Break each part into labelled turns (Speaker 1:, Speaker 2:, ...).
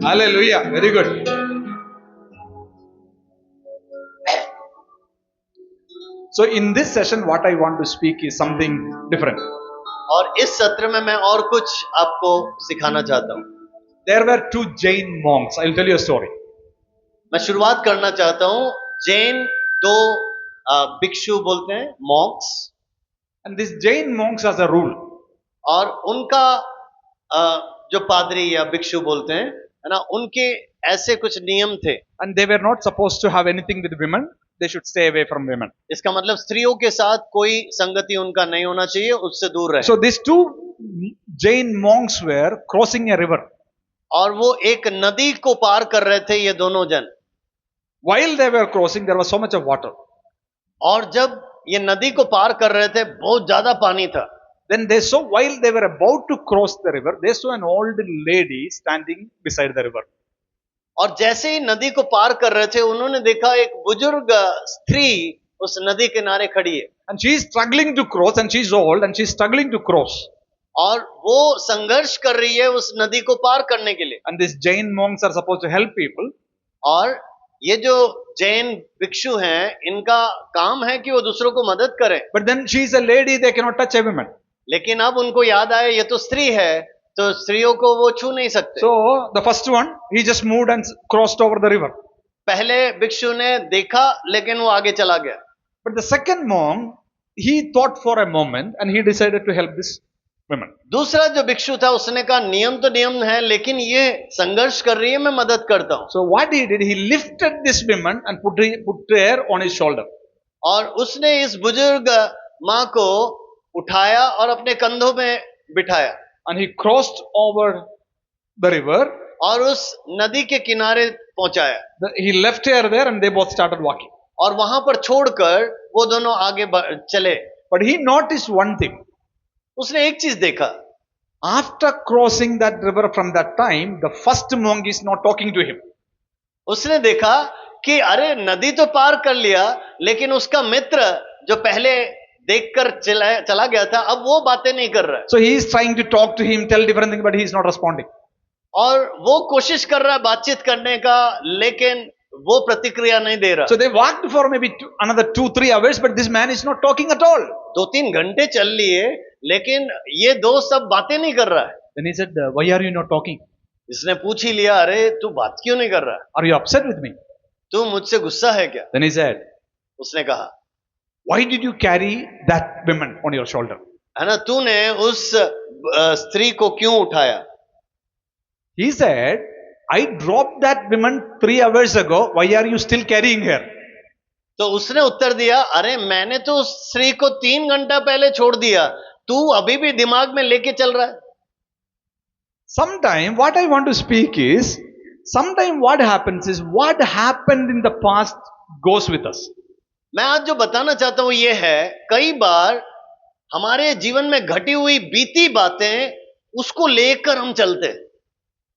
Speaker 1: Hallelujah. Very good. So in this session, what I want to speak is something different.
Speaker 2: और इस सत्र में मैं और कुछ आपको सिखाना चाहता हूँ.
Speaker 1: There were two Jain monks. I'll tell you a story.
Speaker 2: मैं शुरुआत करना चाहता हूँ. जैन दो भिक्षु बोलते हैं, Monks.
Speaker 1: And these Jain monks has a rule.
Speaker 2: और उनका जो पादरी या भिक्षु बोलते हैं, है ना, उनके ऐसे कुछ नियम थे.
Speaker 1: And they were not supposed to have anything with women. They should stay away from women.
Speaker 2: इसका मतलब स्त्रियों के साथ कोई संगति उनका नहीं होना चाहिए, उससे दूर रहे.
Speaker 1: So these two Jain monks were crossing a river.
Speaker 2: और वो एक नदी को पार कर रहे थे, ये दोनों जन.
Speaker 1: While they were crossing, there was so much of water.
Speaker 2: और जब ये नदी को पार कर रहे थे, बहुत ज्यादा पानी था.
Speaker 1: Then they saw, while they were about to cross the river, they saw an old lady standing beside the river.
Speaker 2: और जैसे ही नदी को पार कर रहे थे, उन्होंने देखा एक बुजुर्ग स्त्री उस नदी किनारे खड़ी है.
Speaker 1: And she is struggling to cross, and she is old, and she is struggling to cross.
Speaker 2: और वो संघर्ष कर रही है उस नदी को पार करने के लिए.
Speaker 1: And these Jain monks are supposed to help people.
Speaker 2: और ये जो जैन भिक्षु हैं, इनका काम है कि वो दूसरों को मदद करें.
Speaker 1: But then she is a lady, they cannot touch a woman.
Speaker 2: लेकिन अब उनको याद आया ये तो स्त्री है, तो स्त्रियों को वो छू नहीं सकते.
Speaker 1: So the first one, he just moved and crossed over the river.
Speaker 2: पहले भिक्षु ने देखा, लेकिन वो आगे चला गया.
Speaker 1: But the second monk, he thought for a moment and he decided to help this woman.
Speaker 2: दूसरा जो भिक्षु था, उसने कहा नियम तो नियम है, लेकिन ये संघर्ष कर रही है, मैं मदद करता हूँ.
Speaker 1: So what he did, he lifted this woman and put her on his shoulder.
Speaker 2: और उसने इस बुजुर्ग माँ को उठाया और अपने कंधों में बिठाया.
Speaker 1: And he crossed over the river.
Speaker 2: और उस नदी के किनारे पहुंचाया.
Speaker 1: He left her there and they both started walking.
Speaker 2: और वहां पर छोड़कर वो दोनों आगे चले.
Speaker 1: But he noticed one thing.
Speaker 2: उसने एक चीज देखा.
Speaker 1: After crossing that river from that time, the first monk is not talking to him.
Speaker 2: उसने देखा कि अरे नदी तो पार कर लिया, लेकिन उसका मित्र जो पहले देखकर चला गया था, अब वो बातें नहीं कर रहा है.
Speaker 1: So he is trying to talk to him, tell different things, but he is not responding.
Speaker 2: और वो कोशिश कर रहा है बातचीत करने का, लेकिन वो प्रतिक्रिया नहीं दे रहा.
Speaker 1: So they walked for maybe another 2-3 hours, but this man is not talking at all.
Speaker 2: 2-3 घंटे चल लिए, लेकिन ये दो सब बातें नहीं कर रहा है.
Speaker 1: Then he said, why are you not talking?
Speaker 2: इसने पूछ ही लिया, अरे तू बात क्यों नहीं कर रहा?
Speaker 1: Are you upset with me?
Speaker 2: तू मुझसे गुस्सा है क्या?
Speaker 1: Then he said,
Speaker 2: उसने कहा,
Speaker 1: why did you carry that woman on your shoulder?
Speaker 2: है ना, तूने उस स्त्री को क्यों उठाया?
Speaker 1: He said, I dropped that woman 3 hours ago. Why are you still carrying her?
Speaker 2: तो उसने उत्तर दिया, अरे मैंने तो उस स्त्री को 3 घंटा पहले छोड़ दिया, तू अभी भी दिमाग में लेके चल रहा है.
Speaker 1: Sometime what I want to speak is, sometime what happens is, what happened in the past goes with us.
Speaker 2: मैं आज जो बताना चाहता हूं ये है, कई बार हमारे जीवन में घटी हुई बीती बातें, उसको लेकर हम चलते हैं.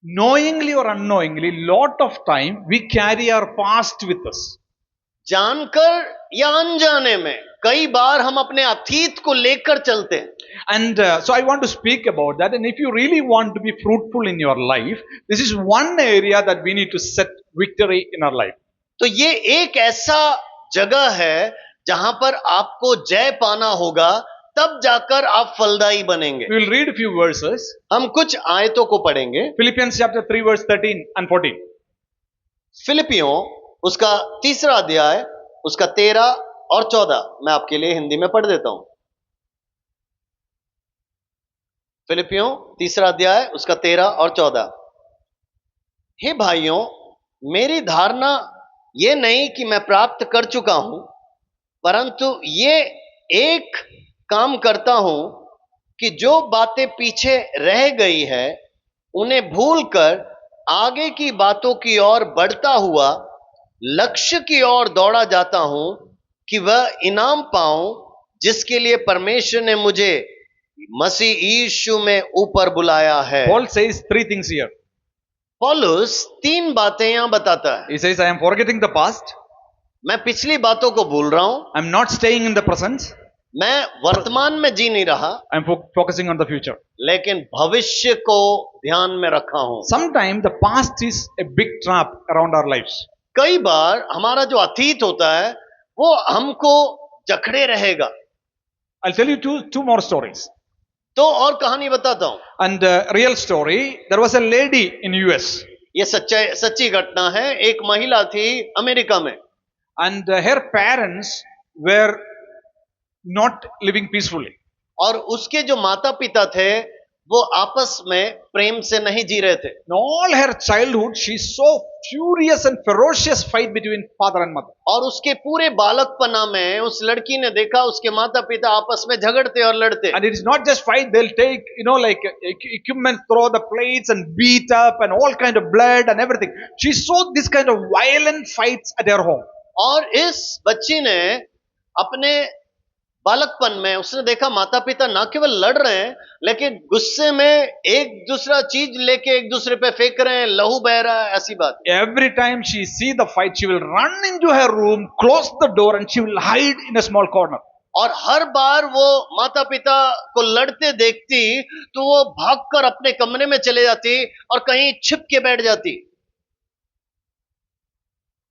Speaker 1: Knowingly or unknowingly, lot of time we carry our past with us.
Speaker 2: जानकर या अनजाने में कई बार हम अपने अतीत को लेकर चलते हैं.
Speaker 1: And so I want to speak about that. And if you really want to be fruitful in your life, this is one area that we need to set victory in our life.
Speaker 2: तो ये एक ऐसा जगह है जहां पर आपको जय पाना होगा, तब जाकर आप फलदायी बनेंगे.
Speaker 1: We will read a few verses.
Speaker 2: हम कुछ आयतों को पढ़ेंगे.
Speaker 1: Philippians chapter 3 verse 13 and 14.
Speaker 2: फिलिपियों उसका 3रा अध्याय, उसका 13 और 14 मैं आपके लिए हिंदी में पढ़ देता हूं. फिलिपियों 3रा अध्याय, उसका 13 और 14. हे भाइयों, मेरी धारणा ये नहीं कि मैं प्राप्त कर चुका हूं, परंतु ये एक काम करता हूं कि जो बातें पीछे रह गई है उन्हें भूलकर आगे की बातों की ओर बढ़ता हुआ लक्ष्य की ओर दौड़ा जाता हूं कि वह इनाम पाऊं जिसके लिए परमेश्वर ने मुझे मसीह यीशु में ऊपर बुलाया है.
Speaker 1: Paul says 3 things here.
Speaker 2: पौलुस 3 बातें यहां बताता है.
Speaker 1: He says, I am forgetting the past.
Speaker 2: मैं पिछली बातों को भूल रहा हूं.
Speaker 1: I am not staying in the present.
Speaker 2: मैं वर्तमान में जी नहीं रहा,
Speaker 1: I'm focusing on the future.
Speaker 2: लेकिन भविष्य को ध्यान में रखा हूं।
Speaker 1: Sometimes the past is a big trap around our lives.
Speaker 2: कई बार हमारा जो अतीत होता है वो हमको जकड़े रहेगा।
Speaker 1: I'll tell you two more stories.
Speaker 2: तो और कहानी बताता हूं।
Speaker 1: And real story, there was a lady in US,
Speaker 2: ये सच्ची घटना है। एक महिला थी अमेरिका में,
Speaker 1: and her parents were not living peacefully.
Speaker 2: और उसके जो माता पिता थे वो आपस में प्रेम से नहीं जी रहे थे।
Speaker 1: In all her childhood, she saw furious and ferocious fight between father and mother.
Speaker 2: और उसके पूरे बालकपना में उस लड़की ने देखा उसके माता पिता आपस में झगड़ते और लड़ते।
Speaker 1: And it is not just fight, they'll take, like equipment, throw the plates and beat up and all kind of blood and everything. She saw this kind of violent fights at her home.
Speaker 2: और इस बच्ची ने अपने बालकपन में उसने देखा माता पिता ना केवल लड़ रहे हैं लेकिन गुस्से में एक दूसरा चीज लेके एक दूसरे पे फेंक रहे हैं, लहू बह रहा है, ऐसी बात।
Speaker 1: Every time she see the fight, she will run into her room, close the door and she will hide in a small corner.
Speaker 2: और हर बार वो माता पिता को लड़ते देखती तो वो भागकर अपने कमरे में चले जाती और कहीं छिप के बैठ जाती।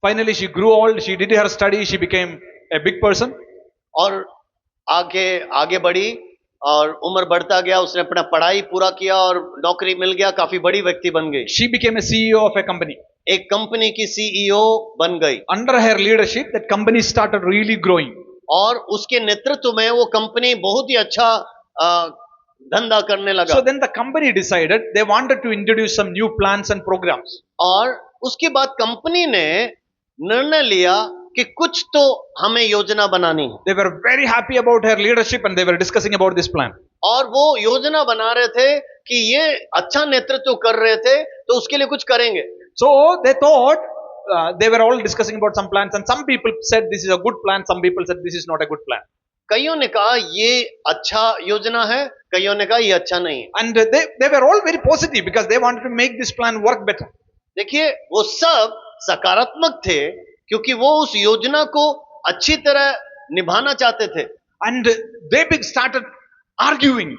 Speaker 1: Finally, she grew old, she did her study, she became a big person.
Speaker 2: और आगे बढ़ी और उम्र बढ़ता गया, उसने अपना पढ़ाई पूरा किया और नौकरी मिल गया, काफी बड़ी व्यक्ति बन गई।
Speaker 1: She became a CEO of a company.
Speaker 2: एक कंपनी की सीईओ बन गई।
Speaker 1: Under her leadership, that company started really growing.
Speaker 2: और उसके नेतृत्व में वो कंपनी बहुत ही अच्छा धंधा करने लगा।
Speaker 1: So then the company decided they wanted to introduce some new plans and programs.
Speaker 2: और उसके बाद कंपनी ने निर्णय लिया कि कुछ तो हमें योजना बनानी है।
Speaker 1: They were very happy about her leadership and they were discussing about this plan.
Speaker 2: और वो योजना बना रहे थे कि ये अच्छा नेतृत्व कर रहे थे तो उसके लिए कुछ करेंगे।
Speaker 1: So they thought they were all discussing about some plans and some people said this is a good plan, some people said this is not a good plan.
Speaker 2: कईयों ने कहा ये अच्छा योजना है, कईयों ने कहा ये अच्छा नहीं है।
Speaker 1: And they were all very positive because they wanted to make this plan work better.
Speaker 2: देखिए वो सब सकारात्मक थे क्योंकि वो उस योजना को अच्छी तरह निभाना चाहते थे।
Speaker 1: And they started arguing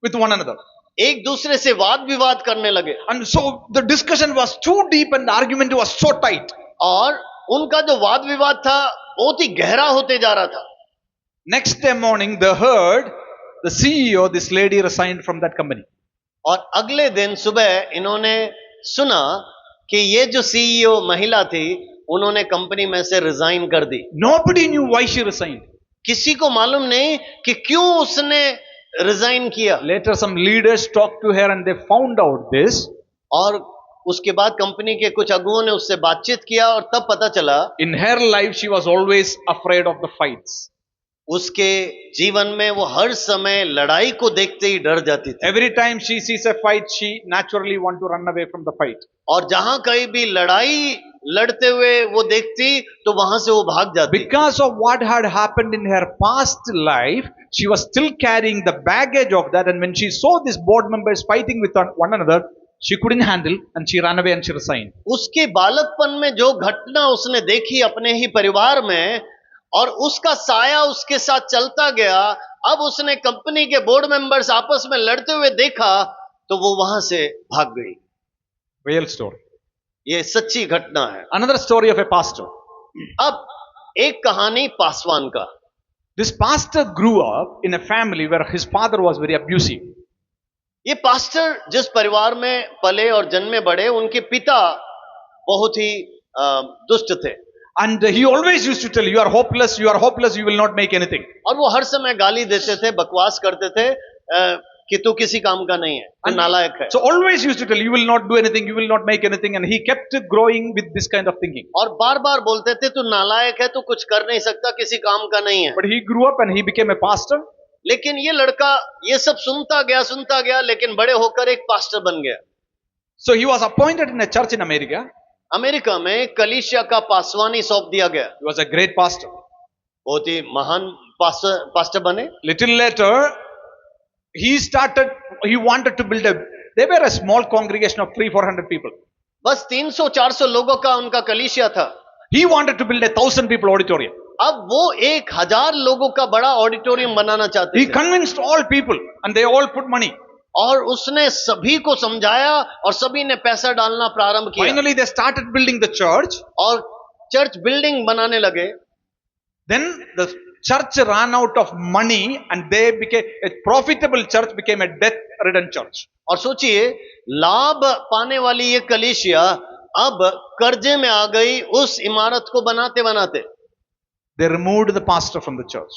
Speaker 1: with one another.
Speaker 2: एक दूसरे से वाद विवाद करने लगे।
Speaker 1: And so the discussion was too deep and the argument was so tight.
Speaker 2: और उनका जो वाद विवाद था बहुत ही गहरा होते जा रहा था।
Speaker 1: Next day morning, they heard the CEO, this lady, resigned from that company.
Speaker 2: और अगले दिन सुबह इन्होंने सुना कि ये जो सीईओ महिला थी उन्होंने कंपनी में से रिजाइन कर दी।
Speaker 1: Nobody knew why she resigned.
Speaker 2: किसी को मालूम नहीं कि क्यों उसने रिजाइन किया।
Speaker 1: Later, some leaders talked to her and they found out this.
Speaker 2: और उसके बाद कंपनी के कुछ अगुओं ने उससे बातचीत किया और तब पता चला
Speaker 1: In her life, she was always afraid of the fights.
Speaker 2: उसके जीवन में वो हर समय लड़ाई को देखते ही डर जाती थी।
Speaker 1: Every time she sees a fight, she naturally want to run away from the fight.
Speaker 2: और जहां कहीं भी लड़ाई लड़ते हुए वो देखती तो वहां से वो भाग जाती।
Speaker 1: Because of what had happened in her past life, she was still carrying the baggage of that, and when she saw these board members fighting with one another, she couldn't handle and she ran away and she resigned.
Speaker 2: उसके बालकपन में जो घटना उसने देखी अपने ही परिवार में और उसका साया उसके साथ चलता गया, अब उसने कंपनी के बोर्ड मेंबर्स आपस में लड़ते हुए देखा तो वो वहां से भाग गई।
Speaker 1: Real story.
Speaker 2: ये सच्ची घटना है।
Speaker 1: Another story of a pastor.
Speaker 2: अब एक कहानी पासवान का।
Speaker 1: This pastor grew up in a family where his father was very abusive.
Speaker 2: ये पास्टर जिस परिवार में पले और जन्मे बड़े, उनके पिता बहुत ही दुष्ट थे।
Speaker 1: And he always used to tell, you are hopeless, you will not make anything.
Speaker 2: और वो हर समय गाली देते थे, बकवास करते थे कि तू किसी काम का नहीं है, तू नालायक है।
Speaker 1: So always used to tell, you will not do anything, you will not make anything, and he kept growing with this kind of thinking.
Speaker 2: और बार बार बोलते थे तू नालायक है, तू कुछ कर नहीं सकता, किसी काम का नहीं है।
Speaker 1: But he grew up and he became a pastor.
Speaker 2: लेकिन ये लड़का ये सब सुनता गया, लेकिन बड़े होकर एक पास्टर बन गया।
Speaker 1: So he was appointed in a church in America.
Speaker 2: America में कलीसिया का पासवानी सौंप दिया गया।
Speaker 1: He was a great pastor.
Speaker 2: बहुत ही महान पास्टर बने।
Speaker 1: Little later, he wanted to build they were a small congregation of 300-400 people.
Speaker 2: बस 300-400 लोगों का उनका कलीसिया था।
Speaker 1: He wanted to build 1,000 people auditorium.
Speaker 2: अब वो 1000 लोगों का बड़ा ऑडिटोरियम बनाना चाहते
Speaker 1: He
Speaker 2: थे
Speaker 1: convinced all people and they all put money.
Speaker 2: और उसने सभी को समझाया और सभी ने पैसा डालना प्रारंभ किया
Speaker 1: Finally, they started building the church.
Speaker 2: और चर्च बिल्डिंग बनाने लगे
Speaker 1: Then the church ran out of money and they became a profitable church, became a debt-ridden church.
Speaker 2: और सोचिए लाभ पाने वाली ये कलीसिया अब कर्जे में आ गई उस इमारत को बनाते बनाते
Speaker 1: They removed the pastor from the church.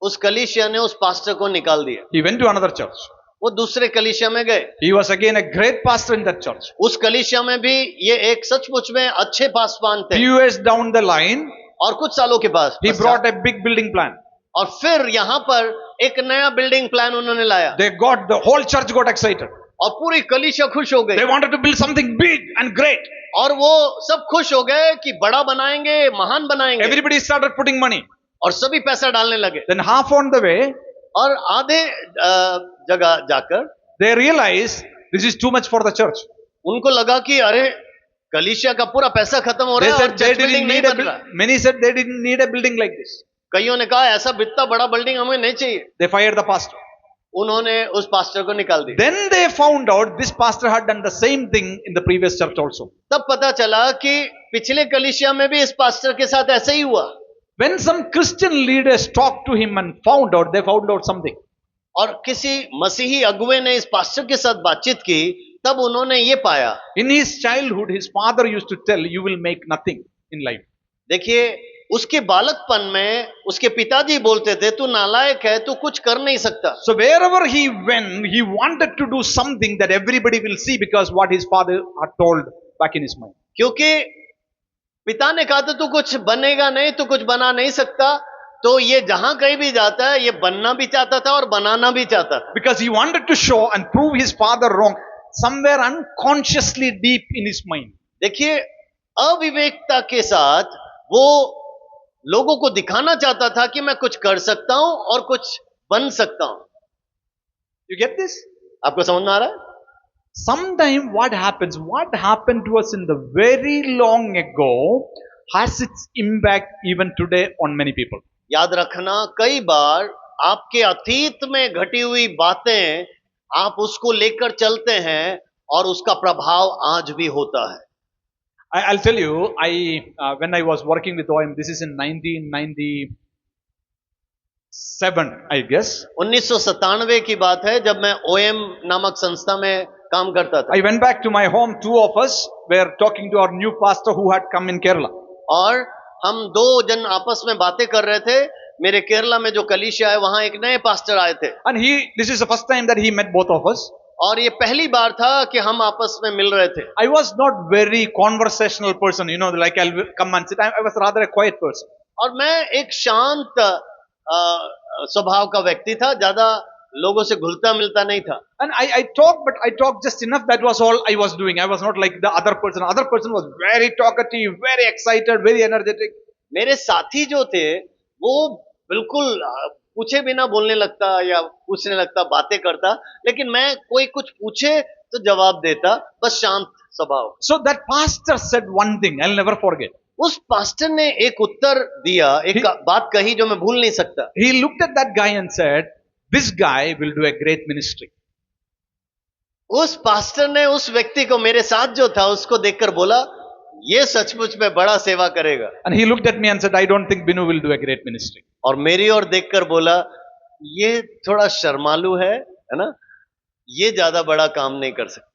Speaker 2: उस कलीसिया ने उस पास्टर को निकाल दिया
Speaker 1: He went to another church.
Speaker 2: वो दूसरे कलीसिया में गए
Speaker 1: He was again a great pastor in that church.
Speaker 2: उस कलीसिया में भी ये एक सचमुच में अच्छे पासवान थे
Speaker 1: Few years down the line,
Speaker 2: और कुछ सालों के बाद
Speaker 1: he brought a big building plan.
Speaker 2: और फिर यहाँ पर एक नया बिल्डिंग प्लान उन्होंने लाया
Speaker 1: They got, the whole church got excited.
Speaker 2: और पूरी कलीसिया खुश हो
Speaker 1: They
Speaker 2: गई
Speaker 1: wanted to build something big and great.
Speaker 2: और वो सब खुश हो गए कि बड़ा बनाएंगे महान बनाएंगे
Speaker 1: Everybody started putting money.
Speaker 2: और सभी पैसा डालने लगे
Speaker 1: Then half on the way,
Speaker 2: और आधे जगह जाकर
Speaker 1: they realized this is too much for the church.
Speaker 2: उनको लगा कि अरे कलीसिया का पूरा पैसा खत्म हो
Speaker 1: They
Speaker 2: रहा है और
Speaker 1: said they
Speaker 2: church building
Speaker 1: didn't
Speaker 2: नहीं
Speaker 1: need a
Speaker 2: बन रहा
Speaker 1: many said they didn't need a building like this.
Speaker 2: कईयों ने कहा ऐसा इतना बड़ा बिल्डिंग हमें नहीं चाहिए
Speaker 1: They fired the pastor.
Speaker 2: उन्होंने उस पास्टर को निकाल दिया
Speaker 1: Then they found out this pastor had done the same thing in the previous church also.
Speaker 2: तब पता चला कि पिछले कलीसिया में भी इस पास्टर के साथ ऐसा ही हुआ
Speaker 1: When some Christian leaders talked to him and they found out something.
Speaker 2: और किसी मसीही अगुवे ने इस पास्टर के साथ बातचीत की तब उन्होंने ये पाया
Speaker 1: In his childhood, his father used to tell, you will make nothing in life.
Speaker 2: देखिए उसके बालकपन में उसके पिताजी बोलते थे तू नालायक है तू कुछ कर नहीं सकता
Speaker 1: So wherever he went, he wanted to do something that everybody will see because what his father had told back in his mind.
Speaker 2: क्योंकि पिता ने कहा था तू कुछ बनेगा नहीं तू कुछ बना नहीं सकता तो ये जहां कहीं भी जाता है ये बनना भी चाहता था और बनाना भी चाहता था
Speaker 1: Because he wanted to show and prove his father wrong somewhere unconsciously deep in his mind.
Speaker 2: देखिए अविवेकता के साथ वो लोगों को दिखाना चाहता था कि मैं कुछ कर सकता हूं और कुछ बन सकता हूं
Speaker 1: You get this?
Speaker 2: आपको समझ में आ रहा है
Speaker 1: Sometime what happened to us in the very long ago has its impact even today on many people.
Speaker 2: याद रखना कई बार आपके अतीत में घटी हुई बातें आप उसको लेकर चलते हैं और उसका प्रभाव आज भी होता है
Speaker 1: I'll tell you, when I was working with OM, this is in 1997, I guess.
Speaker 2: 1997 की बात है जब मैं ओएम नामक संस्था में काम करता था
Speaker 1: I went back to my home. Two of us were talking to our new pastor who had come in Kerala.
Speaker 2: और हम दो जन आपस में बातें कर रहे थे मेरे केरला में जो कलीसिया है वहां एक नए पास्टर आए थे
Speaker 1: And this is the first time that he met both of us.
Speaker 2: और ये पहली बार था कि हम आपस में मिल रहे थे
Speaker 1: I was not very conversational person, like I'll come and sit. I was rather a quiet person.
Speaker 2: और मैं एक शांत स्वभाव का व्यक्ति था ज्यादा लोगों से घुलता मिलता नहीं था
Speaker 1: And I talked, but I talked just enough. That was all I was doing. I was not like the other person. The other person was very talkative, very excited, very energetic.
Speaker 2: मेरे साथी जो थे वो बिल्कुल पूछे बिना बोलने लगता या पूछने लगता बातें करता लेकिन मैं कोई कुछ पूछे तो जवाब देता बस शांत स्वभाव
Speaker 1: So that pastor said one thing I'll never forget.
Speaker 2: उस पास्टर ने एक उत्तर दिया एक बात कही जो मैं भूल नहीं सकता
Speaker 1: He looked at that guy and said, this guy will do a great ministry.
Speaker 2: उस पास्टर ने उस व्यक्ति को मेरे साथ जो था उसको देखकर बोला ये सचमुच में बड़ा सेवा करेगा
Speaker 1: And he looked at me and said, I don't think Binu will do a great ministry.
Speaker 2: और मेरी ओर देखकर बोला ये थोड़ा शर्मालू है ना ये ज्यादा बड़ा काम नहीं कर सकता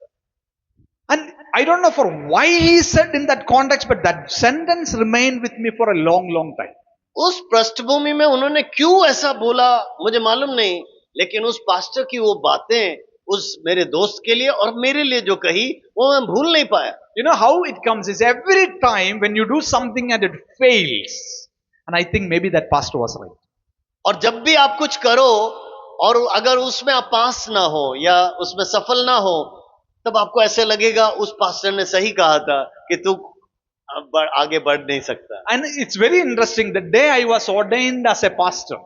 Speaker 1: And I don't know for why he said in that context, but that sentence remained with me for a long, long time.
Speaker 2: उस पृष्ठभूमि में उन्होंने क्यों ऐसा बोला मुझे मालूम नहीं लेकिन उस पास्टर की वो बातें उस मेरे दोस्त के लिए और मेरे लिए जो कही वो मैं भूल नहीं पाया
Speaker 1: You know how it comes is every time when you do something and it fails, and I think maybe that pastor was right.
Speaker 2: और जब भी आप कुछ करो और अगर उसमें आप पास ना हो या उसमें सफल ना हो तब आपको ऐसे लगेगा उस पास्टर ने सही कहा था कि तू आगे बढ़ नहीं सकता
Speaker 1: And it's very interesting. The day I was ordained as a pastor,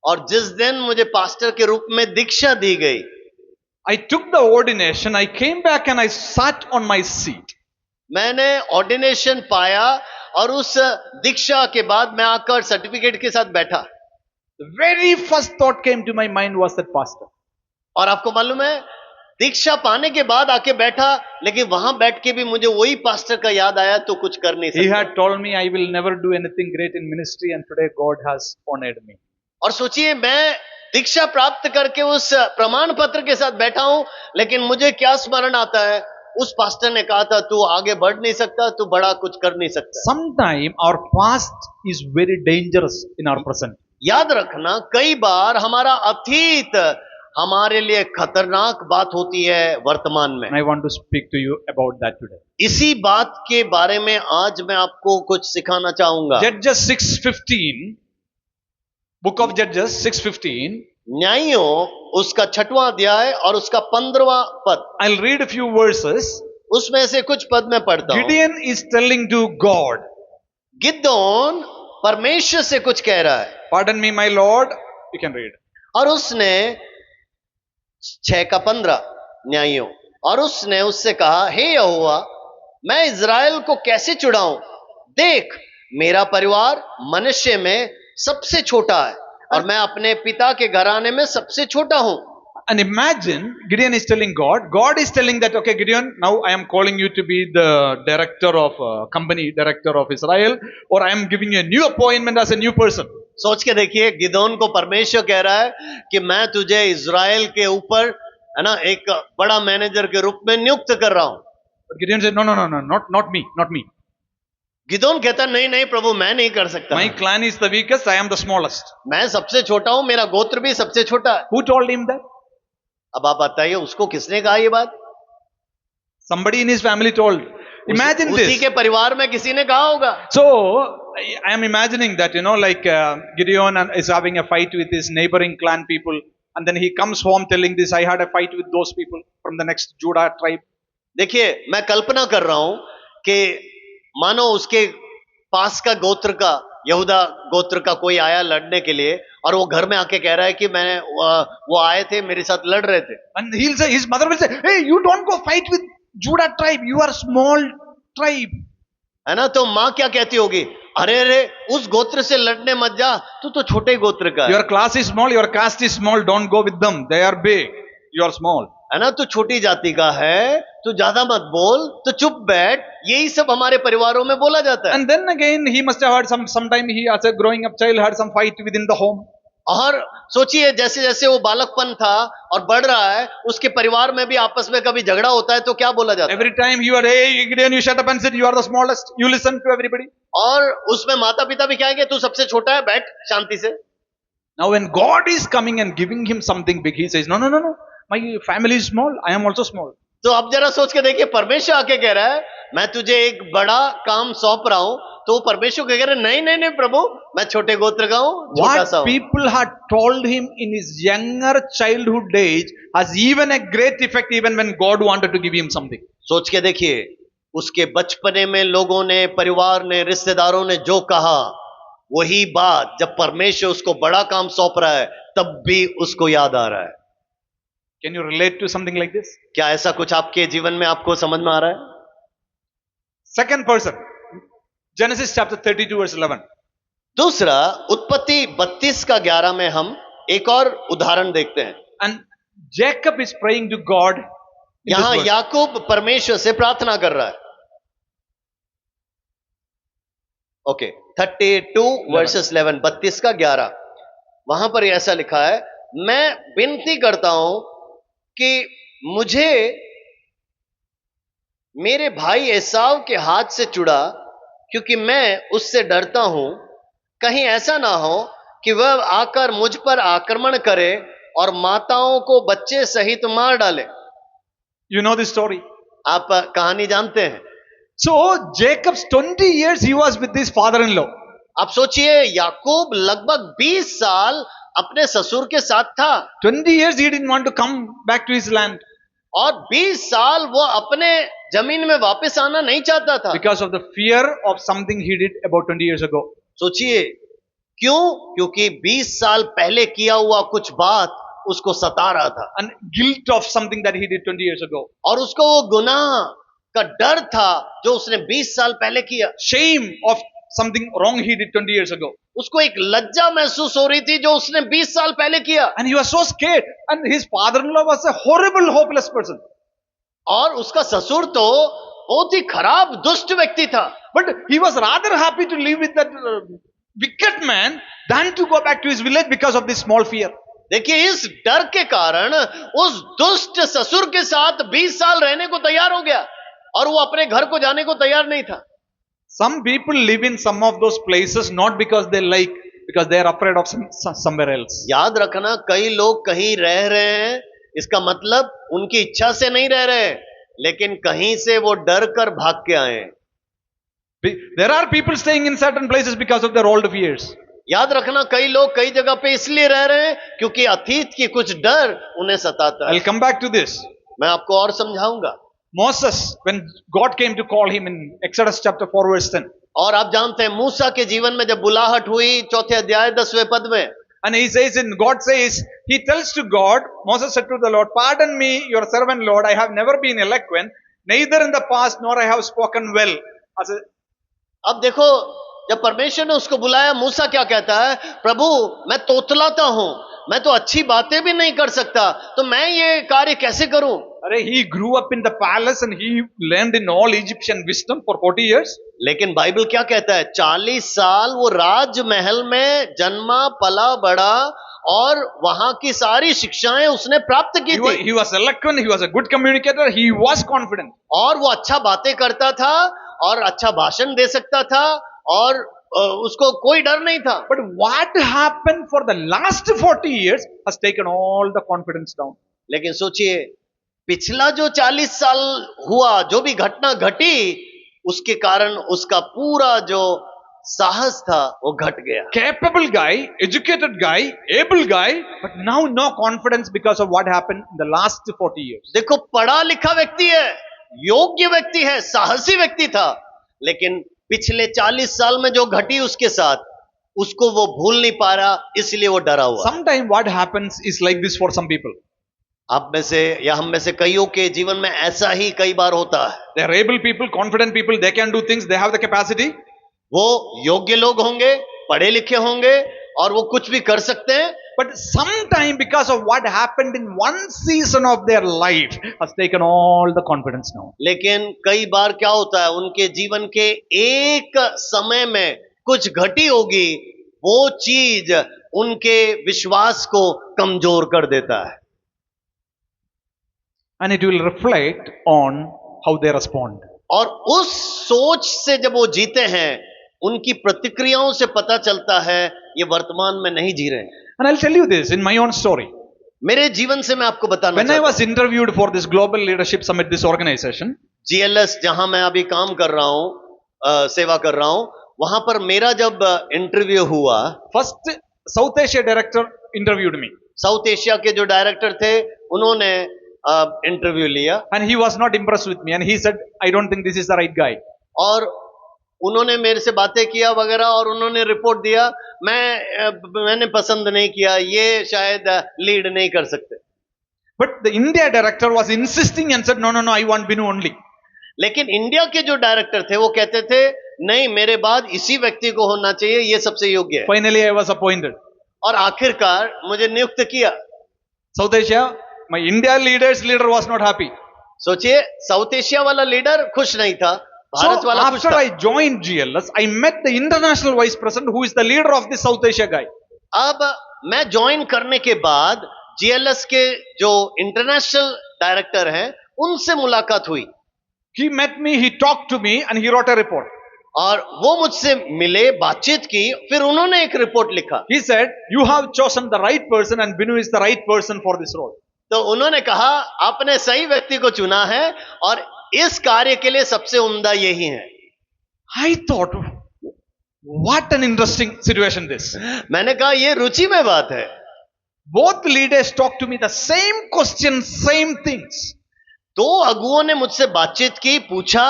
Speaker 2: और जिस दिन मुझे पास्टर के रूप में दीक्षा दी गई
Speaker 1: I took the ordination, I came back and I sat on my seat.
Speaker 2: मैंने ऑर्डिनेशन पाया और उस दीक्षा के बाद मैं आकर सर्टिफिकेट के साथ बैठा
Speaker 1: The very first thought came to my mind was that pastor.
Speaker 2: और आपको मालूम है दीक्षा पाने के बाद आके बैठा, लेकिन वहां बैठ के भी मुझे वही पास्टर का याद आया, तो कुछ कर नहीं
Speaker 1: He
Speaker 2: सकता।
Speaker 1: had told me I will never do anything great in ministry, and today God has honored me.
Speaker 2: और सोचिए मैं दीक्षा प्राप्त करके उस प्रमाण पत्र के साथ बैठा हूं, लेकिन मुझे क्या स्मरण आता है, उस पास्टर ने कहा था तू आगे बढ़ नहीं सकता, तू बड़ा कुछ कर नहीं सकता।
Speaker 1: Sometime our past is very dangerous in our present.
Speaker 2: याद रखना कई बार हमारा अतीत हमारे लिए खतरनाक बात होती है वर्तमान में।
Speaker 1: And I want to speak to you about that today.
Speaker 2: इसी बात के बारे में आज मैं आपको कुछ सिखाना चाहूंगा।
Speaker 1: Judges 6:15, book of Judges 6:15.
Speaker 2: न्यायियों उसका 6वां अध्याय और उसका 15वां पद,
Speaker 1: I'll read a few verses.
Speaker 2: उसमें से कुछ पद मैं पढ़ता हूं।
Speaker 1: Gideon is telling to God,
Speaker 2: Gideon परमेश्वर से कुछ कह रहा है,
Speaker 1: pardon me my Lord, you can read.
Speaker 2: और उसने 6:15 न्यायियों, और उसने उससे कहा हे यहोवा मैं इज़राइल को कैसे छुड़ाऊं, देख मेरा परिवार मनुष्य में सबसे छोटा है और मैं अपने पिता के घराने में सबसे छोटा हूं।
Speaker 1: And imagine Gideon is telling God, God is telling that, okay Gideon, now I am calling you to be the director of company, director of Israel, or I am giving you a new appointment as a new person.
Speaker 2: सोच के देखिए गिदोन को परमेश्वर कह रहा है कि मैं तुझे इज़राइल के ऊपर है ना एक बड़ा मैनेजर के रूप में नियुक्त कर रहा हूं।
Speaker 1: But Gideon said, no, not me, not me.
Speaker 2: Gideon कहता नहीं नहीं प्रभु मैं नहीं कर सकता,
Speaker 1: My clan is the weakest, I am the smallest.
Speaker 2: मैं सबसे छोटा हूं, मेरा गोत्र भी सबसे छोटा है।
Speaker 1: Who told him that?
Speaker 2: अब आप बताइए उसको किसने कहा ये बात?
Speaker 1: Somebody in his family told. Imagine
Speaker 2: उसी
Speaker 1: this.
Speaker 2: के परिवार में किसी ने कहा होगा।
Speaker 1: So I am imagining that, like Gideon is having a fight with his neighboring clan people, and then he comes home telling this, I had a fight with those people from the next Judah tribe.
Speaker 2: देखिए मैं कल्पना कर रहा हूं कि मानो उसके पास का गोत्र का यहूदा गोत्र का कोई आया लड़ने के लिए, और वो घर में आके कह रहा है कि मैं वो आए थे मेरे साथ लड़ रहे थे।
Speaker 1: And he'll say, his mother will say, hey, you don't go fight with Judah tribe, you are small tribe.
Speaker 2: है ना, तो माँ क्या कहती होगी, अरे अरे उस गोत्र से लड़ने मत जा, तू तो छोटे गोत्र का है।
Speaker 1: Your class is small, your caste is small, don't go with them, they are big, you are small.
Speaker 2: है ना, तू छोटी जाति का है, तू ज्यादा मत बोल, तो चुप बैठ, यही सब हमारे परिवारों में बोला जाता है।
Speaker 1: And then again he must have heard sometime he as a growing up child had some fight within the home.
Speaker 2: और सोचिए जैसे जैसे वो बालकपन था और बढ़ रहा है, उसके परिवार में भी आपस में कभी झगड़ा होता है तो क्या बोला जाता है?
Speaker 1: Every time you are, hey Gideon, you shut up and sit, you are the smallest, you listen to everybody.
Speaker 2: और उसमें माता पिता भी कहेंगे तू सबसे छोटा है, बैठ शांति से।
Speaker 1: Now when God is coming and giving him something big, he says, no, my family is small, I am also small.
Speaker 2: तो अब जरा सोच के देखिए, परमेश्वर आके कह रहा है मैं तुझे एक बड़ा काम सौंप रहा हूं, तो परमेश्वर कह रहे नहीं प्रभु, मैं छोटे गोत्र का हूं, छोटा सा
Speaker 1: What
Speaker 2: हूं।
Speaker 1: people had told him in his younger childhood days has even a great effect even when God wanted to give him something.
Speaker 2: सोच के देखिए उसके बचपने में लोगों ने, परिवार ने, रिश्तेदारों ने जो कहा, वही बात जब परमेश्वर उसको बड़ा काम सौंप रहा है तब भी उसको याद आ रहा है।
Speaker 1: Can you relate to something like this?
Speaker 2: क्या ऐसा कुछ आपके जीवन में आपको समझ में आ रहा है?
Speaker 1: Second person, Genesis chapter 32 verse 11.
Speaker 2: दूसरा उत्पत्ति 32 का 11 में हम एक और उदाहरण देखते हैं।
Speaker 1: And Jacob is praying to God. in this
Speaker 2: यहां
Speaker 1: verse.
Speaker 2: याकूब परमेश्वर से प्रार्थना कर रहा है। ओके 32 वर्सेस 11, 32 का 11, वहां पर ऐसा लिखा है, मैं विनती करता हूं कि मुझे मेरे भाई एसाव के हाथ से छुड़ा, क्योंकि मैं उससे डरता हूं, कहीं ऐसा ना हो कि वह आकर मुझ पर आक्रमण करे और माताओं को बच्चे सहित मार डाले।
Speaker 1: You know this story.
Speaker 2: आप कहानी जानते हैं।
Speaker 1: So Jacob's 20 years he was with his father-in-law.
Speaker 2: आप सोचिए याकूब लगभग 20 साल अपने ससुर के साथ था,
Speaker 1: 20 years he didn't want to come back to his land
Speaker 2: और 20 साल वो अपने जमीन में वापस आना नहीं चाहता था,
Speaker 1: because of the fear of something he did about 20 years ago.
Speaker 2: सोचिए क्यों? क्योंकि 20 साल पहले किया हुआ कुछ बात उसको सता रहा था,
Speaker 1: And guilt of something that he did 20 years ago.
Speaker 2: और उसको वो गुनाह का डर था जो उसने 20 साल पहले किया।
Speaker 1: Shame of something wrong he did 20 years ago.
Speaker 2: उसको एक लज्जा महसूस हो रही थी जो उसने 20 साल पहले किया,
Speaker 1: And he was so scared. And his father-in-law was a horrible, hopeless person.
Speaker 2: और उसका ससुर तो बहुत ही खराब दुष्ट व्यक्ति था,
Speaker 1: But he was rather happy to live with that wicked man than to go back to his village because of this small fear.
Speaker 2: देखिए इस डर के कारण उस दुष्ट ससुर के साथ 20 साल रहने को तैयार हो गया और वो अपने घर को जाने को तैयार नहीं था।
Speaker 1: Some people live in some of those places not because they like, because they are afraid of somewhere else.
Speaker 2: याद रखना, कई लोग कहीं रह रहे हैं, इसका मतलब उनकी इच्छा से नहीं रह रहे, लेकिन कहीं से वो डर कर भाग के आए हैं।
Speaker 1: There are people staying in certain places because of their old fears.
Speaker 2: याद रखना, कई लोग कई जगह पे इसलिए रह रहे हैं क्योंकि अतीत की कुछ डर उन्हें सताता है।
Speaker 1: I'll come back to this.
Speaker 2: मैं आपको और समझाऊंगा।
Speaker 1: Moses, when God came to call him in Exodus chapter 4 verse 10.
Speaker 2: और आप जानते हैं मूसा के जीवन में जब बुलाहट हुई 4 अध्याय 10वें पद में,
Speaker 1: And he says, God says, he tells to God, Moses said to the Lord, pardon me, your servant Lord, I have never been eloquent, neither in the past nor I have spoken well.
Speaker 2: अब देखो, जब परमेश्वर ने उसको बुलाया, मूसा क्या कहता है, प्रभु मैं तोतलाता हूं, मैं तो अच्छी बातें भी नहीं कर सकता, तो मैं ये कार्य कैसे करूं?
Speaker 1: अरे he grew up in the palace and he learned in all Egyptian wisdom for 40 years.
Speaker 2: लेकिन बाइबल क्या कहता है, 40 साल वो राजमहल में जन्मा पला बड़ा और वहां की सारी शिक्षाएं उसने प्राप्त की थी।
Speaker 1: He was eloquent, he was a good communicator, he was confident.
Speaker 2: और वो अच्छा बातें करता था और अच्छा भाषण दे सकता था और उसको कोई डर नहीं था।
Speaker 1: But what happened for the last 40 years has taken all the confidence down.
Speaker 2: लेकिन सोचिए, पिछला जो 40 साल हुआ, जो भी घटना घटी, उसके कारण उसका पूरा जो साहस था वो घट गया।
Speaker 1: Capable guy, educated guy, able guy, but now no confidence because of what happened in the last 40 years.
Speaker 2: देखो, पढ़ा लिखा व्यक्ति है, योग्य व्यक्ति है, साहसी व्यक्ति था, लेकिन पिछले 40 साल में जो घटी उसके साथ, उसको वो भूल नहीं पा रहा, इसलिए वो डरा हुआ।
Speaker 1: Sometimes what happens is like this for some people.
Speaker 2: आप में से या हम में से कईयों के जीवन में ऐसा ही कई बार होता है।
Speaker 1: They are able people, confident people, they can do things, they have the capacity.
Speaker 2: वो योग्य लोग होंगे, पढ़े लिखे होंगे और वो कुछ भी कर सकते हैं,
Speaker 1: But sometime because of what happened in one season of their life has taken all the confidence now.
Speaker 2: लेकिन कई बार क्या होता है, उनके जीवन के एक समय में कुछ घटी होगी, वो चीज उनके विश्वास को कमजोर कर देता है।
Speaker 1: And it will reflect on how they respond.
Speaker 2: और उस सोच से जब वो जीते हैं, उनकी प्रतिक्रियाओं से पता चलता है ये वर्तमान में नहीं जी रहे हैं।
Speaker 1: And I'll tell you this in my own story.
Speaker 2: मेरे जीवन से मैं आपको बताना
Speaker 1: When I
Speaker 2: चाहता
Speaker 1: was interviewed for this Global Leadership Summit, this organization,
Speaker 2: GLS जहां मैं अभी काम कर रहा हूं, सेवा कर रहा हूं, वहां पर मेरा जब इंटरव्यू हुआ,
Speaker 1: first South Asia director interviewed me.
Speaker 2: South Asia के जो डायरेक्टर थे, उन्होंने इंटरव्यू लिया
Speaker 1: And he was not impressed with me and he said, I don't think this is the right guy.
Speaker 2: और उन्होंने मेरे से बातें किया वगैरह और उन्होंने रिपोर्ट दिया, मैंने पसंद नहीं किया, ये शायद लीड नहीं कर सकते।
Speaker 1: But the India director was insisting and said, no, I want Binu only.
Speaker 2: लेकिन इंडिया के जो डायरेक्टर थे वो कहते थे, नहीं, मेरे बाद इसी व्यक्ति को होना चाहिए, ये सबसे योग्य है।
Speaker 1: Finally, I was appointed.
Speaker 2: और आखिरकार मुझे नियुक्त किया।
Speaker 1: South Asia, my India leader was not happy.
Speaker 2: सोचिए, साउथ एशिया वाला लीडर खुश नहीं था, भारत
Speaker 1: So
Speaker 2: वाला खुश
Speaker 1: after
Speaker 2: था।
Speaker 1: I joined GLS, I met the international vice president who is the leader of the South Asia guy.
Speaker 2: अब मैं ज्वाइन करने के बाद जीएलएस के जो इंटरनेशनल डायरेक्टर हैं, उनसे मुलाकात हुई।
Speaker 1: He met me, he talked to me and he wrote a report.
Speaker 2: और वो मुझसे मिले, बातचीत की, फिर उन्होंने एक रिपोर्ट लिखा।
Speaker 1: He said, you have chosen the right person and Binu is the right person for this role.
Speaker 2: तो उन्होंने कहा, आपने सही व्यक्ति को चुना है और इस कार्य के लिए सबसे उम्दा यही है।
Speaker 1: I thought, what an interesting situation this.
Speaker 2: मैंने कहा, ये रुचि में बात है।
Speaker 1: Both leaders talked to me the same questions, same things.
Speaker 2: दो अगुओं ने मुझसे बातचीत की, पूछा,